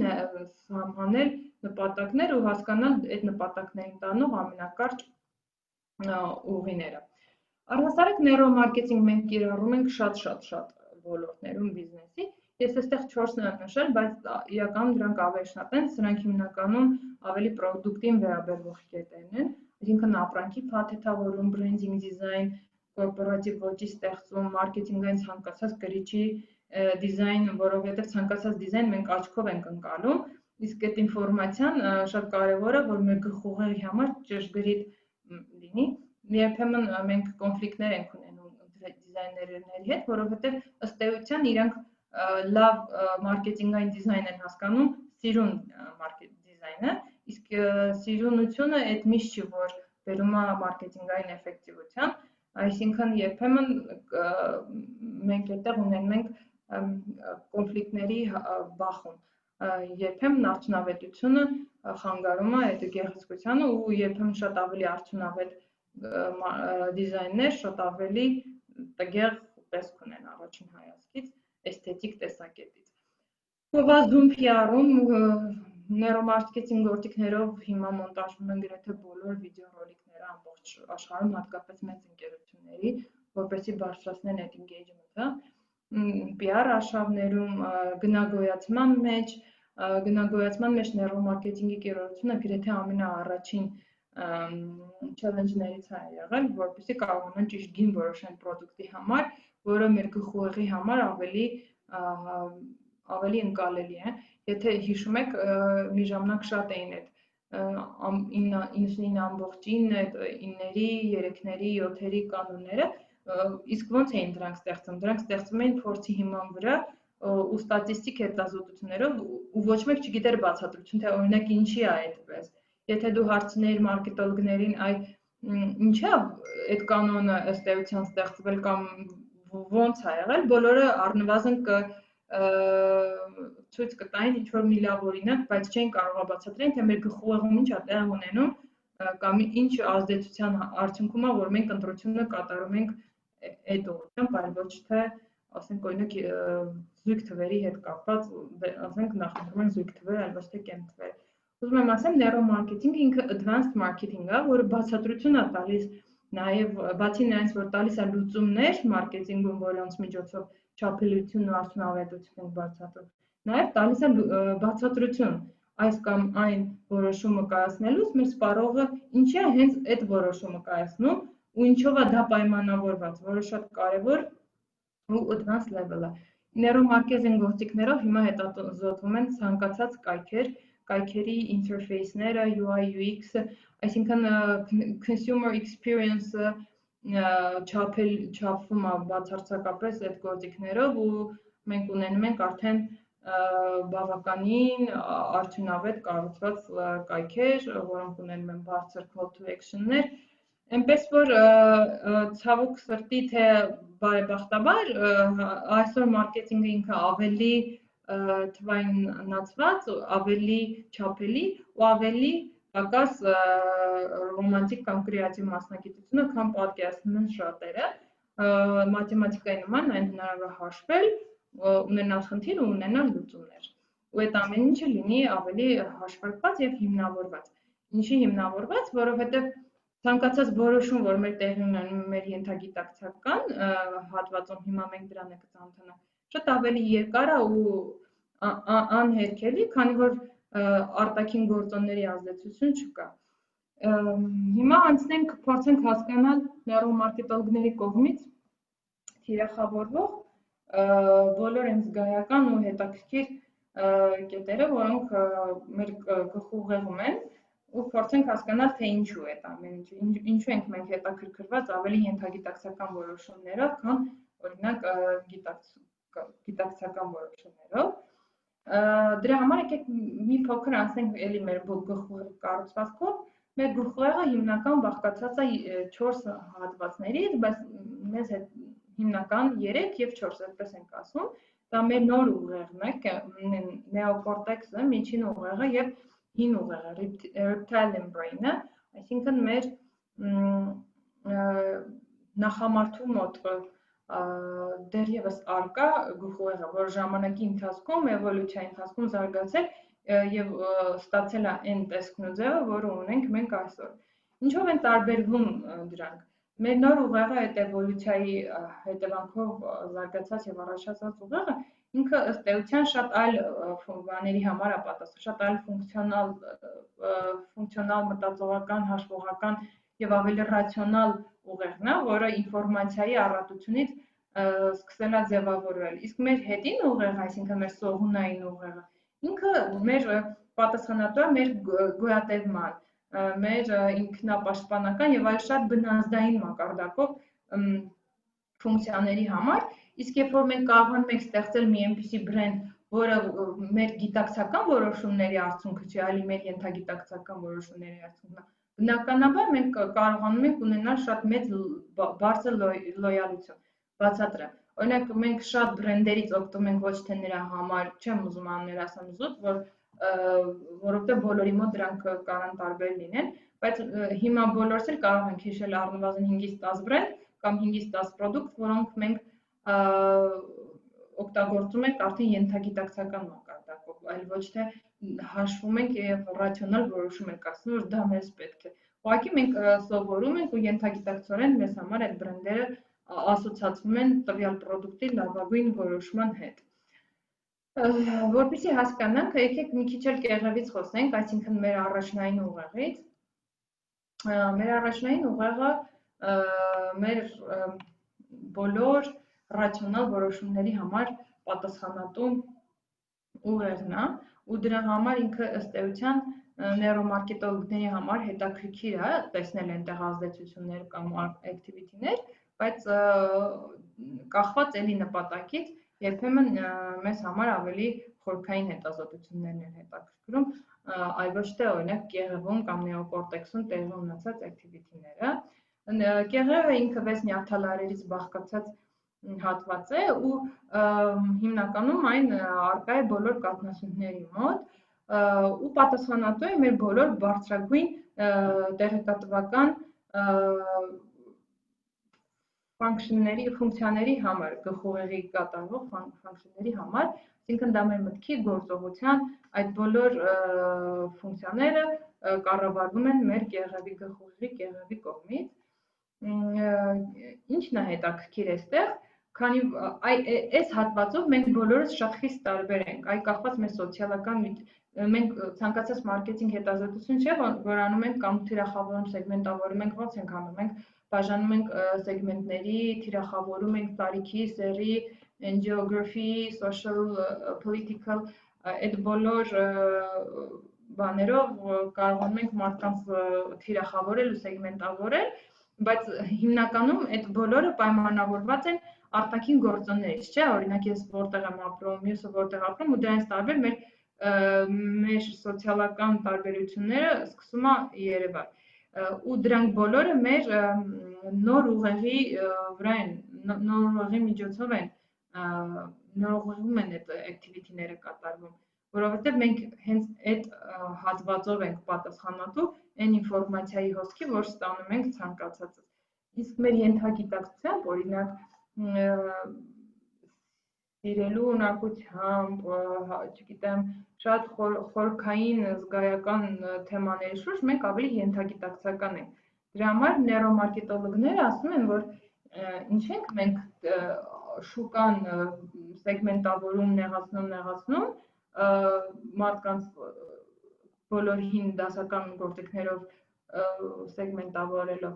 սահմանել նպատակներ ու հասկանալ այդ նպատակներին տանող ամենակարճ ուղիները։ Առհասարակ նեյրոմարկեթինգ մենք կիրառում ենք շատ ոլորտներում բիզնեսի։ Ես այստեղ 4-ն եմ նշել, բայց իրականում դրանք ավելի շատ են, սրանք հիմնականում ավելի պրոդուկտին վերաբերող կետերն են, այսինքն ապրանքի փաթեթավորում, բրենդինգ դիզայն, կորպորատիվ ոճի ստեղծում, մարքեթինգային ցանկացած գրիչի դիզայն, որովհետև ցանկացած դիզայն մենք աչքով ենք ընկալում, իսկ այդ ինֆորմացիան շատ կարևոր է, որ մեր գլխուղեղի համար ճշգրիտ լինի։ Երբեմն մենք կոնֆլիկտներ ենք ունենում դիզայներների հետ, որովհետև ըստ էության իրանք լավ մարքեթինգային դիզայն են հասկանում սիրուն դիզայնը, իսկ սիրունությունը այդ միշտ չի, որ բերում է մարքեթինգային էֆեկտիվության, այսինքն երբեմն մենք այդտեղ ունենում ենք կոնֆլիկտների բախում, երբեմն արդյունավետությունը խանգարում է այդ գեղեցկությանը ու երբեմն շատ ավելի արդյունավետ դիզայններ, շատ ավելի տգեղ տեսք ունեն առաջին հայացքից, էսթետիկ տեսակետից։ Գովազդում PR-ում նեյրոմարկեթինգ գործիքներով հիմա մոնտաժվում են գրեթե բոլոր վիդեոռոլիկները ամբողջ աշխարհում, հատկապես մեծ ընկերությունների, որպեսզի բարձրացնեն այդ engagement-ը։ PR արշավներում գնագոյացման մեջ նեյրոմարկեթինգի կիրառությունը գրեթե ամենաառաջին challenge-ներից է եղել, որպեսզի կարողանան ճիշտ գին որոշեն product-ի համար, որը մեր գլխուղեղի համար ավելի ընկալելի է։ Եթե հիշում եք, մի ժամանակ շատ էին այդ 99.9 այդ 9-երի, 3-ների, 7-երի կանոնները, իսկ ոնց էին դրանք ստեղծում։ Դրանք ստեղծում էին փորձի հիման վրա ու ստատիստիկ հետազոտություններով ու ոչ մեկ չգիտեր բացատրություն, թե օրինակ ինչի է այդպես։ Եթե դու հարցնեիր մարքետոլոգներին, այ ինչ է այդ կանոնը ըստ էության ստեղծվել կամ ոնց է եղել, բոլորը առնվազն ցույց կտային ինչ-որ մի լավ օրինակ, բայց չէին կարող բացատրել, թե մեր գլխուղեղում ինչ է տեղի ունենում կամ ինչ ազդեցության արդյունքում է, որ մենք ընտրությունը կատարում ենք այդ ուղղությամբ, այլ ոչ թե, ասենք օրինակ զույգ թվերի հետ կապված, ասենք նախընտրում են զույգ թվեր, այլ ոչ թե կեմ թվեր։ Ուզում եմ ասեմ, նեյրոմարկեթինգը ինքը advanced marketing է, որը բացատրություն է տալիս, նաև բացի նրանից, որ տալիս է լուծումներ մարքեթինգում, որոնց միջոցով չափելիությունն ու արդյունավետությունն են բացատրում, նաև տալիս է բացատրություն այս կամ այն որոշումը կայացնելուց մեր սպառողը ինչի է հենց այդ որոշումը կայացնում ու ինչով է դա պայմանավորված, որը շատ կարևոր ու advanced level է։ Նեյրոմարկեթինգ գործիքներով հիմա հետազոտվում են ցանկացած կայքերի ինտերֆեյսները, UI, UX-ը, այսինքն consumer experience-ը չափվում է բացարձակապես այդ գործիքներով ու մենք ունենում ենք արդեն բավականին արդյունավետ կառուցված կայքեր, որոնք ունենում են բարձր call to action-ներ, այնպես որ ցավոք սրտի թե բարեբախտաբար այսօր մարքեթինգը ինքը ավելի թվայնացված, ավելի չափելի ու ավելի պակաս ռոմանտիկ կամ կրեատիվ մասնագիտությունը, քան պատկերացնում են շատերը։ Մաթեմատիկայի նման այն հնարավոր է հաշվել, ունենալ խնդիր ու ունենալ լուծումներ։ Ու այդ ամեն ինչը լինի ավելի հաշվարկված եւ հիմնավորված։ Ինչի հիմնավորված, որովհետեւ ցանկացած որոշում, որ մեր տեղի ունենում մեր ենթագիտակցական հատվածում, հիմա մենք դրան ենք ծանոթանանք, շատ ավելի երկար է ու անհերքելի, քանի որ արտաքին գործոնների ազդեցություն չկա։ Հիմա անցնենք փորձենք հասկանալ նեյրոմարկետոլոգների կողմից թիրախավորվող բոլոր այն զգայական ու հետաքրքիր կետերը, որոնք մեր գլխուղեղում են, ու փորձենք հասկանալ, թե ինչու է դա ամեն ինչը, ինչու ենք մենք հետաքրքրված ավելի ենթագիտակցական որոշումներով, քան օրինակ գիտակցական որոշումներով։ Դրա համար եկեք մի փոքր անցնենք էլի մեր գլխուղեղի կառուցվածքով։ Մեր գլխուղեղը հիմնական բաղկացած է 4 հատվածներից, բայց մեզ հետ հիմնական 3 եւ 4, այդպես ենք ասում։ Դա մեր նոր ուղեղն է, նեոկորտեքսը, միջին ուղեղը եւ հին ուղեղը, reptilian brain-ը, այսինքն մեր նախամարդու մոտ դեռևս արկա գլխուղեղը, որ ժամանակի ընթացքում, էվոլյուցիայի ընթացքում զարգացել եւ ստացել է այն տեսքն ու ձևը, որը ունենք մենք այսօր։ Ինչով են տարբերվում դրանք։ Մեր նոր ուղեղը այդ էվոլյուցիայի հետևանքով զարգացած եւ առաջացած ուղեղը ինքը ըստ էության շատ այլ բաների համար է պատասխան, շատ այլ ֆունկցիոնալ մտածողական, հաշվողական եւ ավելի ռացիոնալ ուղեղն է, որը ինֆորմացիայի առատությունից սկսել է ձևավորվել։ Իսկ մեր հետին ուղեղը, այսինքն մեր սողունային ուղեղը, ինքը մեր պատասխանատու է մեր գոյատևման, մեր ինքնապաշտպանական եւ այլ շատ բնազդային մակարդակով ֆունկցիաների համար, իսկ երբ որ մենք կարողանում ենք ստեղծել մի այնպիսի բրենդ, որը մեր գիտակցական որոշումների արդյունքը չի, այլ մեր ենթագիտակցական որոշումների արդյունքն է, բնականաբար մենք կարողանում ենք ունենալ շատ մեծ բարձր լոյալություն, բացատրեմ։ Օրինակ մենք շատ բրենդերից օգտվում ենք ոչ թե նրա համար, չեմ ուզում անուններ ասեմ զուտ, որովհետև բոլորի մոտ դրանք կարան տարբեր լինեն, բայց հիմա բոլորս էլ կարող ենք հիշել առնվազն 5-ից 10 բրենդ կամ 5-ից 10 պրոդուկտ, որոնք մենք օգտագործում ենք արդեն ենթագիտակցական մակարդակով, այլ ոչ թե հաշվում ենք եւ ռացիոնալ որոշում ենք ասում, որ դա մեզ պետք է։ Ուղղակի մենք սովորում ենք ու ենթագիտակցորեն մեզ համար այդ բրենդերը ասոցացվում են տվյալ պրոդուկտի լավագույն որոշման հետ։ Որպեսզի հասկանանք, եկեք մի քիչ էլ կեղևից խոսենք, այսինքն մեր առաջնային ուղեղից։ Մեր առաջնային ուղեղը մեր բոլոր ռացիոնալ որոշումների համար պատասխանատու ուղեղն է, ու դրա համար ինքը ըստ էության նեյրոմարկետոլոգների համար հետաքրքիր է տեսնել այնտեղ ազդեցություններ կամ activity-ներ, բայց կախված էլի նպատակից, երբեմն մեզ համար ավելի խորքային հետազոտություններն են հետաքրքրում, այլ ոչ թե օրինակ կեղևում կամ նեոկորտեքսում տեղի ունեցած activity-ները։ Կեղևը ինքը 6 նյարդալարերից բաղկացած հատված է ու հիմնականում այն առկա է բոլոր կաթնասունների մոտ ու պատասխանատու է մեր բոլոր բարձրագույն տեղեկատվական ֆունկցիաների համար, գլխուղեղի կատարվող ֆունկցիաների համար, այսինքն դա մեր մտքի գործողության այդ բոլոր ֆունկցիաները կառավարվում են մեր կեղևի գլխուղեղի կեղևի կողմից։ Ինչն է հետաքրքիր այստեղ, քանի այս հատվածով մենք բոլորս շատ խիստ տարբեր ենք, այ կախված մեր սոցիալական մենք ցանկացած մարքեթինգ հետազոտություն չէ, որ անում ենք կամ թիրախավորում, սեգմենտավորում ենք, ոնց ենք անում, մենք բաժանում ենք սեգմենտների, թիրախավորում ենք տարիքի, սեռի, geography, social, political, այդ բոլոր բաներով կարողանում ենք մարդկանց թիրախավորել ու սեգմենտավորել, բայց հիմնականում այդ բոլորը պայմանավորված են արտաքին գործոններից, չէ՞, օրինակ ես որտեղ եմ ապրում, մյուսը որտեղ ապրում ու դրանից տարբեր մեր սոցիալական տարբերությունները սկսում է երևալ։ Ու դրանք բոլորը մեր նոր ուղեղի վրա են, նոր ուղեղի միջոցով են, նոր ուղեղում են այդ activity-ները կատարվում։ որովհետև մենք հենց այդ հատվածով ենք պատասխանատու այն ինֆորմացիայի հոսքի, որ ստանում ենք ցանկացածը։ Իսկ մեր ենթագիտակցությամբ, օրինակ, սիրելու ունակությամբ, չգիտեմ, շատ խորքային զգայական թեմաների շուրջ մենք ավելի ենթագիտակցական ենք։ Դրա համար նեյրոմարկետոլոգները ասում են, որ ինչ ենք մենք շուկան սեգմենտավորում, նեղացնում, մարդկանց բոլոր հին դասական գործիքներով սեգմենտավորելով։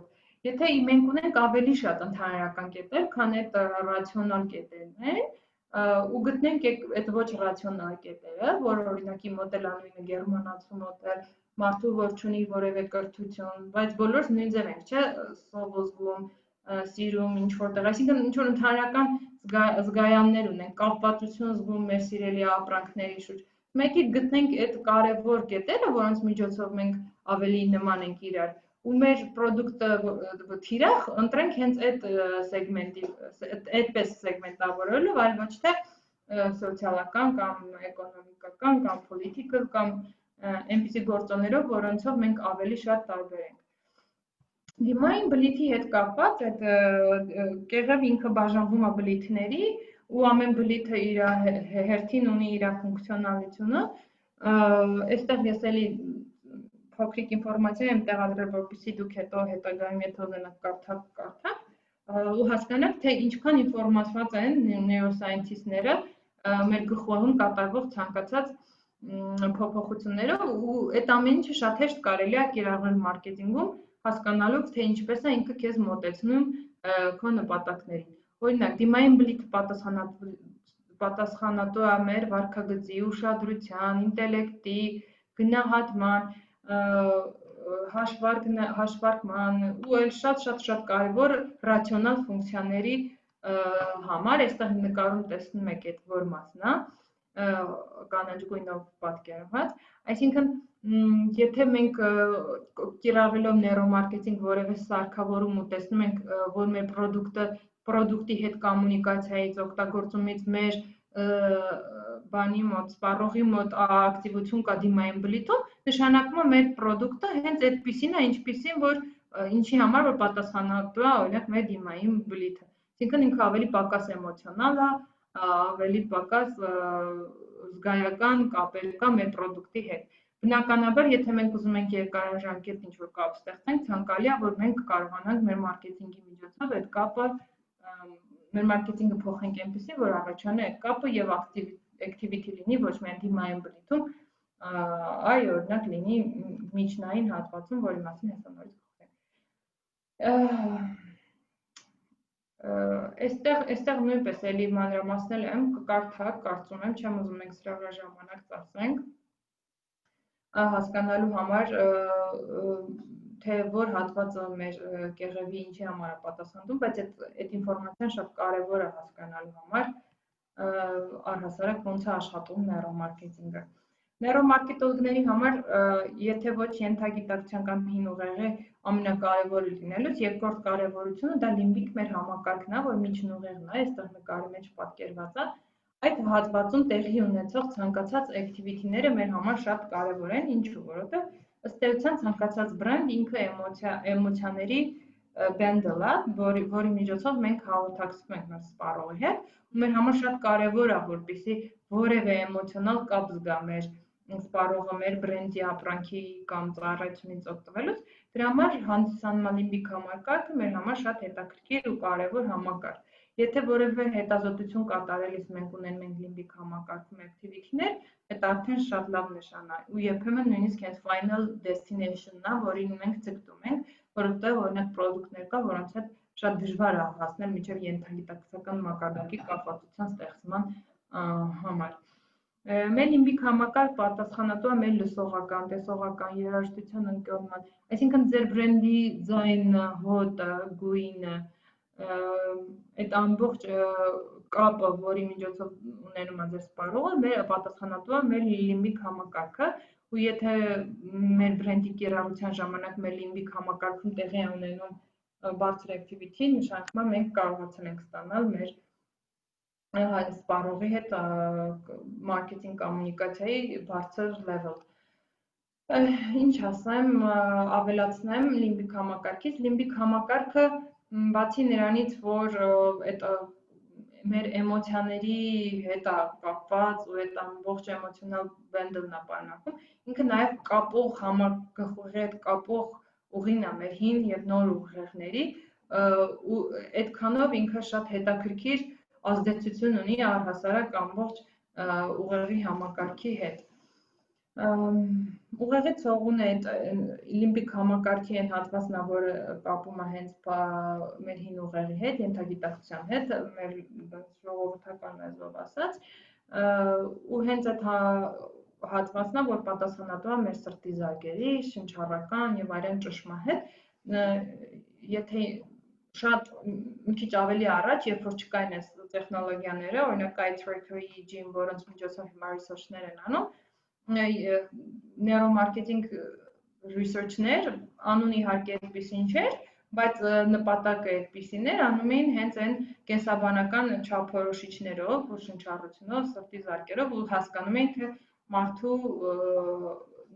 Եթե մենք ունենք ավելի շատ ընդհանրական կետեր, քան այդ ռացիոնալ կետերն են, ու գտնենք այդ ոչ ռացիոնալ կետերը, որ օրինակի մոդել անունը գերմանացու մոդել, մարդու որ չունի որևէ կրթություն, բայց բոլորս նույն ձև ենք, չէ, սովոզվում, սիրում ինչ որտեղ, այսինքն ինչ որ ընդհանրական զգայաններ ունենք, կապվածություն զգում մեր սիրելի ապրանքների շուրջ։ Մեկի գտնենք այդ կարևոր կետերը, որոնց միջոցով մենք ավելի նման ենք իրար, ու մեր պրոդուկտը թիրախ ընտրենք հենց այդ սեգմենտի, այդպես սեգմենտավորելով, այլ ոչ թե սոցիալական կամ էկոնոմիկական կամ պոլիտիկալ կամ այնպիսի գործոններով, որոնցով մենք ավելի շատ տարբեր ենք։ Դիմային բլիթի հետ կապված այդ կեղև ինքը բաժանվում է բլիթների ու ամեն բլիթը իր հերթին ունի իր ֆունկցիոնալությունը։ Այստեղ ես էլի փոքրիկ ինֆորմացիա եմ տեղադրել, որպեսզի դուք հետագայում եթե ուզենաք կարդաք ու հասկանաք, թե ինչքան ինֆորմացված են նեյրոսայենտիստները մեր գլխում կատարվող ցանկացած փոփոխություններով ու այդ ամեն ինչը շատ հեշտ կարելի է կիրառել մարքեթինգում, հասկանալով, թե ինչպես է ինքը քեզ մոտեցնում քո նպատակներին։ Օրինակ, դիմային բլիթը պատասխանատու է մեր վարքագծի, ուշադրության, ինտելեկտի, գնահատման, հաշվարկման ու այլ շատ կարևոր ռացիոնալ ֆունկցիաների համար, այստեղ նկարում տեսնում եք այդ որ մասն է, կանաչ գույնով պատկերված, այսինքն եթե մենք կիրառելով նեյրոմարկետինգ որևէ սարքավորում ու տեսնում ենք, որ մեր պրոդուկտի հետ կոմունիկացիայից, օգտագործումից մեր բանի մոտ, սպառողի մոտ ակտիվություն կա դիմային բլիթում, նշանակում է մեր պրոդուկտը հենց այդպիսին է, ինչպիսին, որ ինչի համար որ պատասխանատու է, օրինակ, մեր դիմային բլիթը։ Այսինքն ինքը ավելի պակաս էմոցիոնալ է, ավելի պակաս զգայական կապեր կա մեր պրոդուկտի հետ։ Բնականաբար, եթե մենք ուզում ենք երկարաժամկետ ինչ-որ կապ ստեղծենք, ցանկալի է, որ մենք կարողանանք մեր մարքեթինգի միջոցով այդ կապը, մեր մարքեթինգը փոխենք այնպեսին, որ առաջանա այդ կապը եւ activity լինի ոչ միայն դիմային բլիթում, այլ օրինակ լինի միջնային հատվածում, որի մասին հեսա նորից կխոսենք։ Այստեղ նույնպես էլի մանրամասնել եմ, կկարդաք, կարծում եմ, չեմ ուզում մենք սրա վրա ժամանակ ծախսենք, հասկանալու համար, թե որ հատվածը մեր կեղևի ինչի համար է պատասխանում, բայց այդ ինֆորմացիան շատ կարևոր է հասկանալու համար, առհասարակ ոնց է աշխատում նեյրոմարկետինգը։ Նեյրոմարկետոլոգների համար, եթե ոչ ենթագիտակցության կամ հին ուղեղի ամենակարևորը լինելուց, երկրորդ կարևորությունը դա լիմբիկ մեր համակարգն է, որ միջին ուղեղն է, այստեղ նկարի մեջ պատկերված է, այդ հատվածում տեղի ունեցող ցանկացած activity-ները մեր համար շատ կարևոր են, ինչու, որովհետև ըստ էության ցանկացած բրենդ ինքը էմոցիաների բենդլ է, որի միջոցով մենք հաղորդակցվում ենք մեր սպառողի հետ, ու մեր համար շատ կարևոր է, որպեսզի որևէ էմոցիոնալ կապ զգա մեր սպառողը մեր բրենդի ապրանքի կամ ծառայությունից օգտվելուց, դրա համար հանդիսանում է լիմբիկ համակարգը մեր համար շատ հետաքրքիր ու կարևոր համակարգ։ Եթե որևէ հետազոտություն կատարելիս մենք ունենք լիմբիկ համակարգում activity-ներ, այդ արդեն շատ լավ նշան է, ու երբեմն նույնիսկ հենց final destination-ն է, որին մենք ձգտում ենք, որովհետև օրինակ պրոդուկտներ կա, որոնց հետ շատ դժվար է հասնել մինչև ենթագիտակցական մակարդակի կապվածության ստեղծման համար։ Մեր լիմբիկ համակարգ պատասխանատու է մեր լսողական, տեսողական, երաժշտության ընկալման, այսինքն ձեր բրենդի ձայնը, հոտը, գույնը, այդ ամբողջ կապը, որի միջոցով ունենում է ձեր սպառողը, պատասխանատու է մեր լիմբիկ համակարգը, ու եթե մեր բրենդի կիրառության ժամանակ մեր լիմբիկ համակարգում տեղի է ունենում բարձր activity, նշանակում է մենք կարողացել ենք ստանալ մեր սպառողի հետ մարքեթինգ կոմունիկացիայի բարձր level։ Ինչ ասեմ, ավելացնեմ լիմբիկ համակարգից։ Լիմբիկ համակարգը բացի նրանից, որ այդ մեր էմոցիաների հետ է կապված ու այդ ամբողջ էմոցիոնալ բենդլն է պարունակում, ինքը նաև կապող գլխուղի հետ կապող ուղին է մեր հին եւ նոր ուղեղների ու այդքանով ինքը շատ հետաքրքիր ազդեցություն ունի առհասարակ ամբողջ ուղեղի համակարգի հետ։ Ուղեղի ցողուն է լիմբիկ համակարգի այն հատվածն է, որը կապում է հենց մեր հին ուղեղի հետ, ենթագիտակցության հետ, մեր ժողովրդական լեզվով ասած, ու հենց այդ հատվածն է, որ պատասխանատու է մեր սրտի զարկերի, շնչառական եւ այլն ճշմահետ, եթե շատ մի քիչ ավելի առաջ, երբ որ չկային այս տեխնոլոգիաները, օրինակ eye tracker EEG-ին, որոնց միջոցով հիմա research-ներ են անում, նեյրոմարքեթինգ research-ներ, անուն իհարկե այդպիսին չէր, բայց նպատակը այդպիսին էր, անում էին հենց այն կենսաբանական չափորոշիչներով, շնչառությունով, սրտի զարկերով ու հասկանում էին, թե մարդու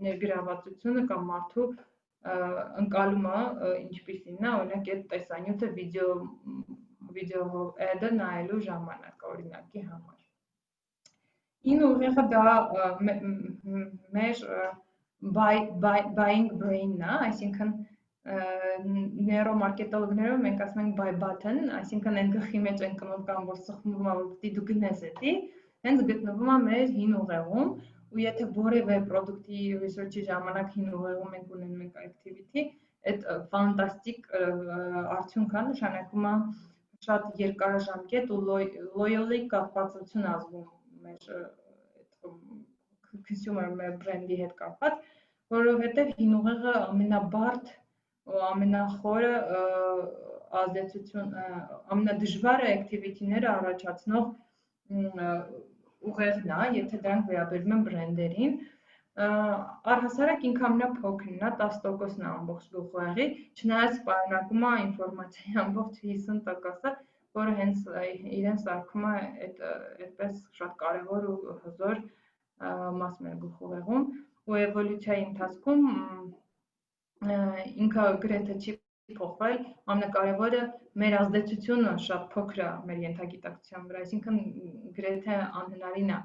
ներգրավվածությունը կամ մարդու ընկալումը ինչպիսին է, օրինակ այդ տեսանյութը վիդեո ad-ը նայելու ժամանակ, օրինակի համար։ Հին ուղեղը դա մեր buying brain-ն է, այսինքն նեյրոմարքետոլոգներով մենք ասում ենք buy button, այսինքն այն գլխի մեջ այն կնոպկան, որ սխմում է, որ պիտի դու գնես էդի, հենց գտնվում է մեր հին ուղեղում, ու եթե որևէ product-ի research-ի ժամանակ հին ուղեղում ենք ունենում ենք activity, այդ ֆանտաստիկ արդյունքը նշանակում է շատ երկարաժամկետ ու loyally կապվածություն ազգում մեր consumer brand-ի հետ կապված, որովհետև հին ուղեղը ամենաբարդ ու ամենախորը ազդեցություն, ամենադժվարը activity-ները առաջացնող ուղեղն է, եթե դրանք վերաբերում են բրենդերին, առհասարակ ինքը ամենափոքրն է, 10%-ն է ամբողջ գլխուղեղի, չնայած պարունակում է ինֆորմացիայի ամբողջ 50%-ը, որը հենց իրեն սարքում է այդպես շատ կարևոր ու հզոր մաս մեր գլխուղեղում, ու էվոլյուցիայի ընթացքում ինքը գրեթե չի փոխվել, ամենակարևորը մեր ազդեցությունը շատ փոքր է մեր ենթագիտակցության վրա, այսինքն գրեթե անհնարին է,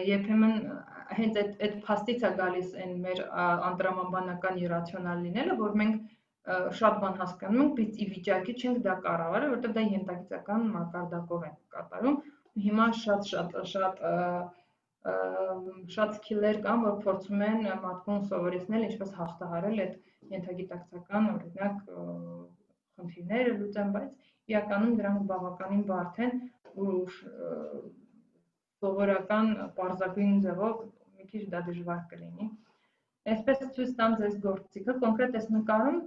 երբեմն հենց այդ փաստից է գալիս այն մեր անտրամաբանական իրացիոնալ լինելը, որ մենք շատ բան հասկանում ենք, բայց ի վիճակի չենք դա կառավարել, որովհետև դա ենթագիտական մակարդակով ենք կատարում, ու հիմա շատ skiller կան, որ փորձում են մարդուն սովորեցնել ինչպես հաղթահարել այդ ենթագիտակցական օրինակ խնդիրները լուծեն, բայց իրականում դրանք բավականին բարդ են ու սովորական պարզագույն ձևով մի քիչ դա դժվար կլինի։ Այսպես ցույց տամ ձեզ գործիքը, կոնկրետ այս նկարում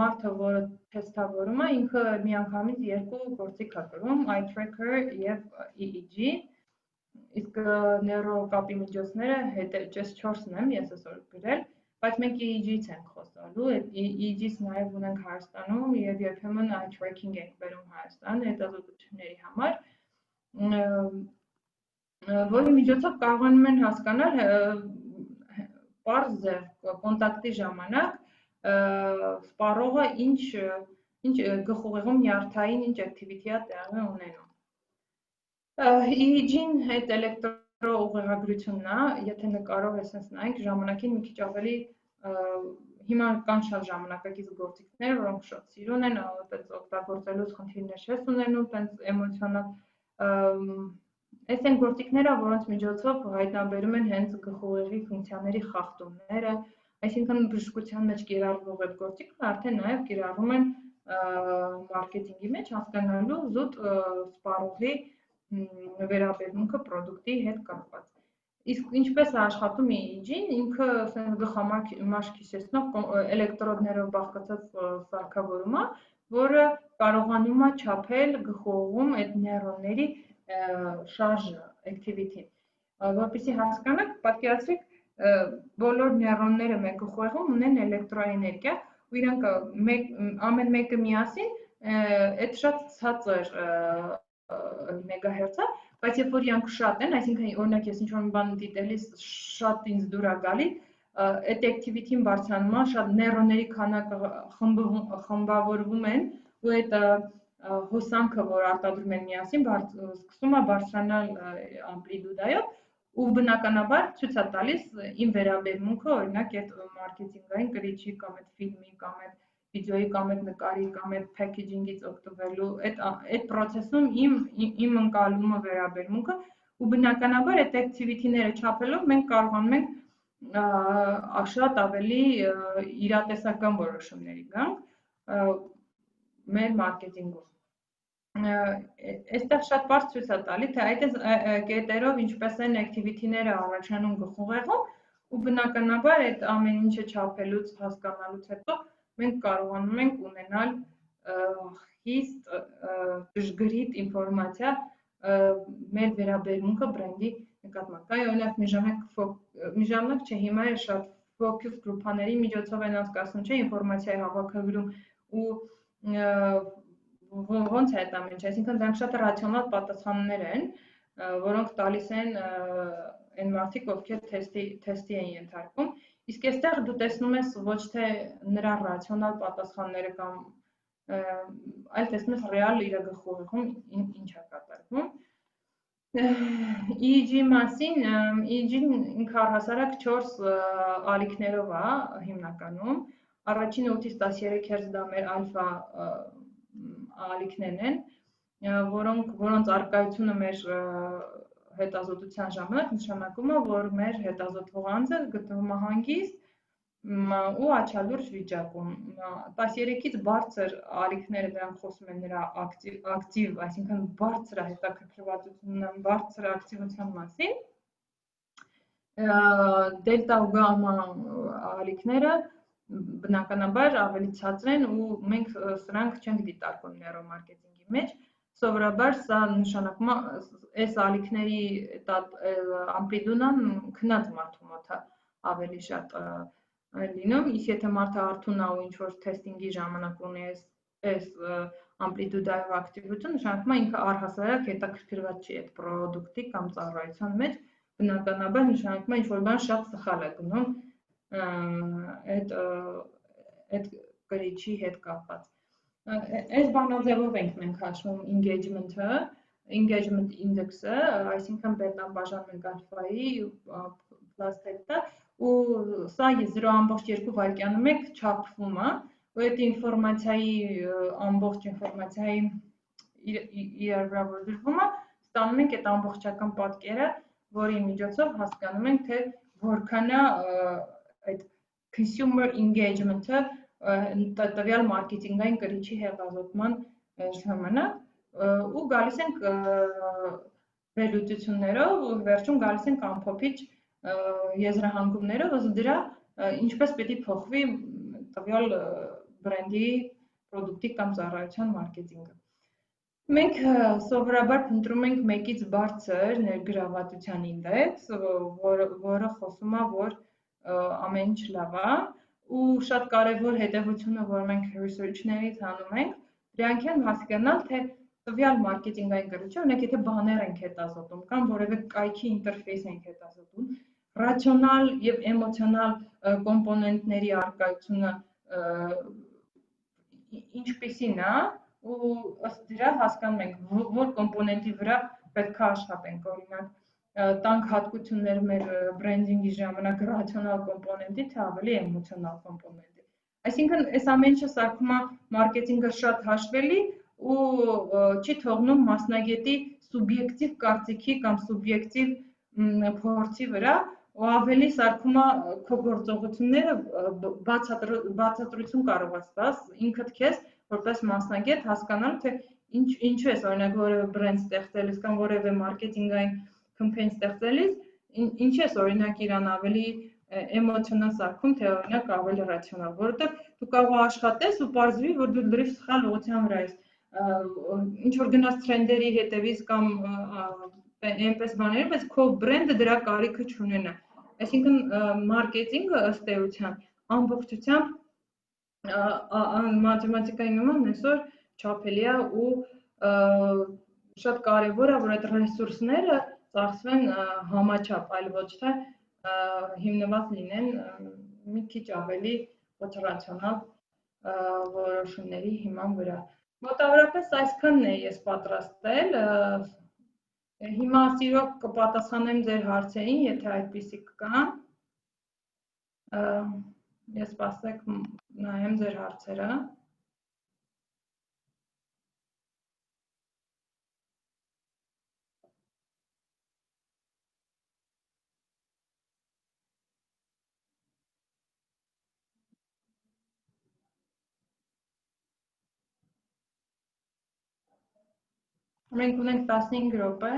մարդը, որը թեստավորում է, ինքը միանգամից երկու գործիք է կրում, eye tracker եւ EEG, իսկ նեյրոկապի միջոցները հետեւճես 4-ն եմ ես այսօր գրել, բայց մենք EEG-ից ենք խոսալու, EEG-ից նաև ունենք Հայաստանում եւ երբեմն eye tracking ենք բերում Հայաստան հետազոտությունների համար, որի միջոցով կարողանում են հասկանալ պարզ ձև կոնտակտի ժամանակ սպառողը ինչ գլխուղեղում նյարդային ինչ activity-ա տեղի ունենում։ EEG-ն հետ էլեկտրոուղեղագրությունն է, եթե նկարով էսենց նայենք, ժամանակին մի քիչ ավելի հիմա կան շատ ժամանակակից գործիքներ, որոնք շատ սիրուն են, այդպես օգտագործելուց խնդիրներ չես ունենում, տենց էմոցիոնալ այս են գործիքները, որոնց միջոցով հայտնաբերում են հենց գլխուղեղի ֆունկցիաների խախտումները, այսինքն բժշկության մեջ կիրառվող այդ գործիքները արդեն նաև կիրառվում են մարքեթինգի մեջ հասկանալու զուտ սպառողի վերաբերմունքը product-ի հետ կապված։ Իսկ ինչպես է աշխատում EEG-ն, ինքը գլխամաշկիսեցնող էլեկտրոդներով բաղկացած սարքավորում է, որը կարողանում է չափել գլխուղեղում այդ նեյրոնների շարժը, activity-ն։ Որպեսզի հասկանաք, պատկերացրեք, բոլոր նեյրոնները մեր գլխուղեղում ունեն էլեկտրոէներգիա, ու իրանք ամեն մեկը միասին այդ շատ ցածր մեգահերցը, բայց երբ որ իրանք շատ են, այսինքն օրինակ ես ինչ-որ մի բան դիտելիս շատ ինձ դուր է գալի, այդ activity-ն բարձրանում է, շատ նեյրոնների քանակը խմբավորվում են ու այդ հոսանքը, որ արտադրում են միասին, սկսում է բարձրանալ ամպլիտուդայով ու բնականաբար ցույց է տալիս իմ վերաբերմունքը, օրինակ այդ մարքեթինգային կրիչի կամ այդ ֆիլմի կամ այդ վիդեոյի կամ այդ նկարի կամ այդ packaging-ից օգտվելու այդ process-ում իմ ընկալումը վերաբերմունքը ու բնականաբար այդ activity-ները չափելով մենք կարողանում ենք շատ ավելի իրատեսական որոշումների գանք մեր մարքեթինգում։ Այստեղ շատ բարձր ցույց է տալի, թե այդ կետերով ինչպես են activity-ները առաջանում գլխուղեղում ու բնականաբար այդ ամեն ինչը չափելուց հասկանալուց հետո մենք կարողանում ենք ունենալ խիստ դժգրիտ ինֆորմացիա մեր վերաբերմունքը բրենդի նկատմամբ։ Կայ օրինակ մի ժամանակ չէ, հիմա է շատ focus գրուպաների միջոցով են անցկացնում, չէ, ինֆորմացիայի հավաքագրում ու ոնց է այդ ամեն ինչ, այսինքն դրանք շատ ռացիոնալ պատասխաններ են, որոնք տալիս են այն մարդիկ, ովքեր թեստի են ենթարկվում, իսկ այստեղ դու տեսնում ես ոչ թե նրա ռացիոնալ պատասխանները կամ այլ տեսնում ես ռեալ իր գլխուղեղում ինչ է կատարվում։ EEG մասին, EEG-ն ինքը առհասարակ 4 ալիքներով է հիմնականում, առաջինը 8-ից 13 Hz դա մեր ալֆա ալիքներն են, որոնց առկայությունը մեր հետազոտության ժամանակ նշանակում է, որ մեր հետազոտվող անձը գտնվում է հանգիստ ու աչալուրջ վիճակում։ 13-ից բարձր ալիքները դրանք խոսում են նրա ակտիվ, այսինքն բարձր հետաքրքրվածությունն, բարձր ակտիվության մասին։ Դելտա ու գամմա ալիքները բնականաբար ավելի ցածր են ու մենք սրանք չենք դիտարկում նեյրոմարքեթինգի մեջ, սովորաբար սա նշանակում է այս ալիքների ամպլիտուդան քնած մարդու մոտ է ավելի շատ լինում, իսկ եթե մարդը արթուն է ու ինչ-որ թեստինգի ժամանակ ունի այս ամպլիտուդայով ակտիվություն, նշանակում է ինքը առհասարակ հետաքրքրված չի այդ պրոդուկտի կամ ծառայության մեջ, բնականաբար նշանակում է ինչ-որ բան շատ սխալ է գնում այդ կրիչի հետ կապված։ Այս բանաձևով ենք մենք հաշվում engagement-ը, engagement index-ը, այսինքն բետան բաժանում ենք ալֆայի plus theta ու սա 0.2 վայրկյանում եք չափվում է, ու այդ ինֆորմացիայի ամբողջ ինֆորմացիայի իր վրա որ դրվում է, ստանում ենք այդ ամբողջական պատկերը, որի միջոցով հասկանում ենք, թե որքան է այդ consumer engagement-ը տվյալ մարքեթինգային կրիչի հետազոտման ժամանակ ու գալիս ենք վերլուծություններով ու վերջում գալիս ենք ամփոփիչ եզրահանգումներով, ըստ դրա ինչպես պետք է փոխվի տվյալ բրենդի պրոդուկտի կամ ծառայության մարքեթինգը։ Մենք սովորաբար փնտրում ենք 1-ից բարձր ներգրավվածության ինդեքս, որը խոսում է, որ ամեն ինչ լավ է, ու շատ կարևոր հետևությունը, որ մենք research-ներից անում ենք, դրանք են հասկանալ, թե տվյալ մարքեթինգային կրիչը, օրինակ եթե բաներ ենք հետազոտում կամ որևէ կայքի ինտերֆեյս ենք հետազոտում, ռացիոնալ եւ էմոցիոնալ կոմպոնենտների առկայությունը ինչպիսին է ու ըստ դրա հասկանում ենք որ կոմպոնենտի վրա պետք է աշխատենք, օրինակ տանկ հատկություններ մեր բրենդինգի ժամանակ ռացիոնալ կոմպոնենտի, թե ավելի էմոցիոնալ կոմպոնենտի։ Այսինքն այս ամեն ինչը սարքում է մարքեթինգը շատ հաշվելի ու չի թողնում մասնագետի սուբյեկտիվ կարծիքի կամ սուբյեկտիվ փորձի վրա ու ավելի սարքում է քո գործողությունները բացատրություն կարող ես տաս ինքդ քեզ որպես մասնագետ հասկանալ թե ինչու ես օրինակ որևէ բրենդ ստեղծելիս կամ որևէ մարքեթինգային կամպեյն ստեղծելիս ինչու ես օրինակ իրան ավելի էմոցիոնալ սարքում թե օրինակ ավելի ռացիոնալ որովհետև դու կարող ես աշխատես ու պարզվի որ դու լրիվ սխալ ուղղության վրա ես ինչ որ գնաս թրենդերի հետևից կամ այնպես բաներ, բայց քո բրենդը դրա կարիքը չունենա։ Այսինքն մարքեթինգը ըստ էության ամբողջությամբ մաթեմատիկայի նման այսօր չափելի է ու շատ կարևոր է, որ այդ ռեսուրսները ծախսվեն համաչափ, այլ ոչ թե հիմնված լինեն մի քիչ ավելի ոչ ռացիոնալ որոշումների հիման վրա։ Մոտավորապես այսքանն է ես պատրաստել։ Հիմա սիրով կպատասխանեմ ձեր հարցերին, եթե այդպիսիք կան։ Ես սպասեք նայեմ ձեր հարցերը։ Մենք ունենք 15 րոպե,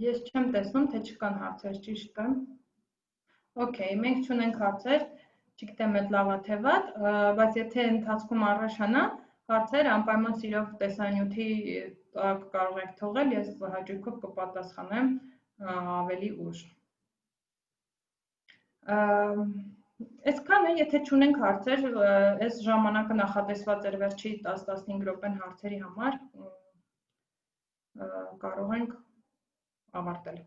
ես չեմ տեսնում, թե չկան հարցեր, ճիշտ է։ Okay, մենք չունենք հարցեր, չգիտեմ այդ լավ է թե վատ, բայց եթե ընթացքում առաջանա հարցեր, անպայման սիրով տեսանյութի կարող եք թողել, ես հաճույքով կպատասխանեմ ավելի ուշ։ Այսքանը, եթե չունենք հարցեր, այս ժամանակը նախատեսված էր վերջի 10-15 րոպեն հարցերի համար, կարող ենք ավարտել։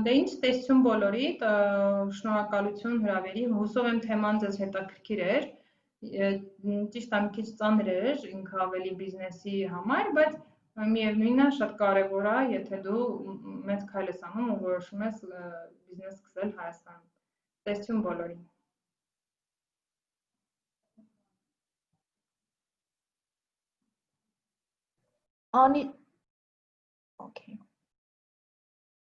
Դե ինչ տեսություն բոլորիդ, շնորհակալություն հրավերի, հուսով եմ թեման ձեզ հետաքրքիր էր, ճիշտ է մի քիչ ծանր էր, ինքը ավելի բիզնեսի համար, բայց միևնույնն է շատ կարևոր է, եթե դու մեծ քայլ ես անում ու որոշում ես բիզնես սկսել Հայաստանում։ Տեսություն բոլորին։ Անի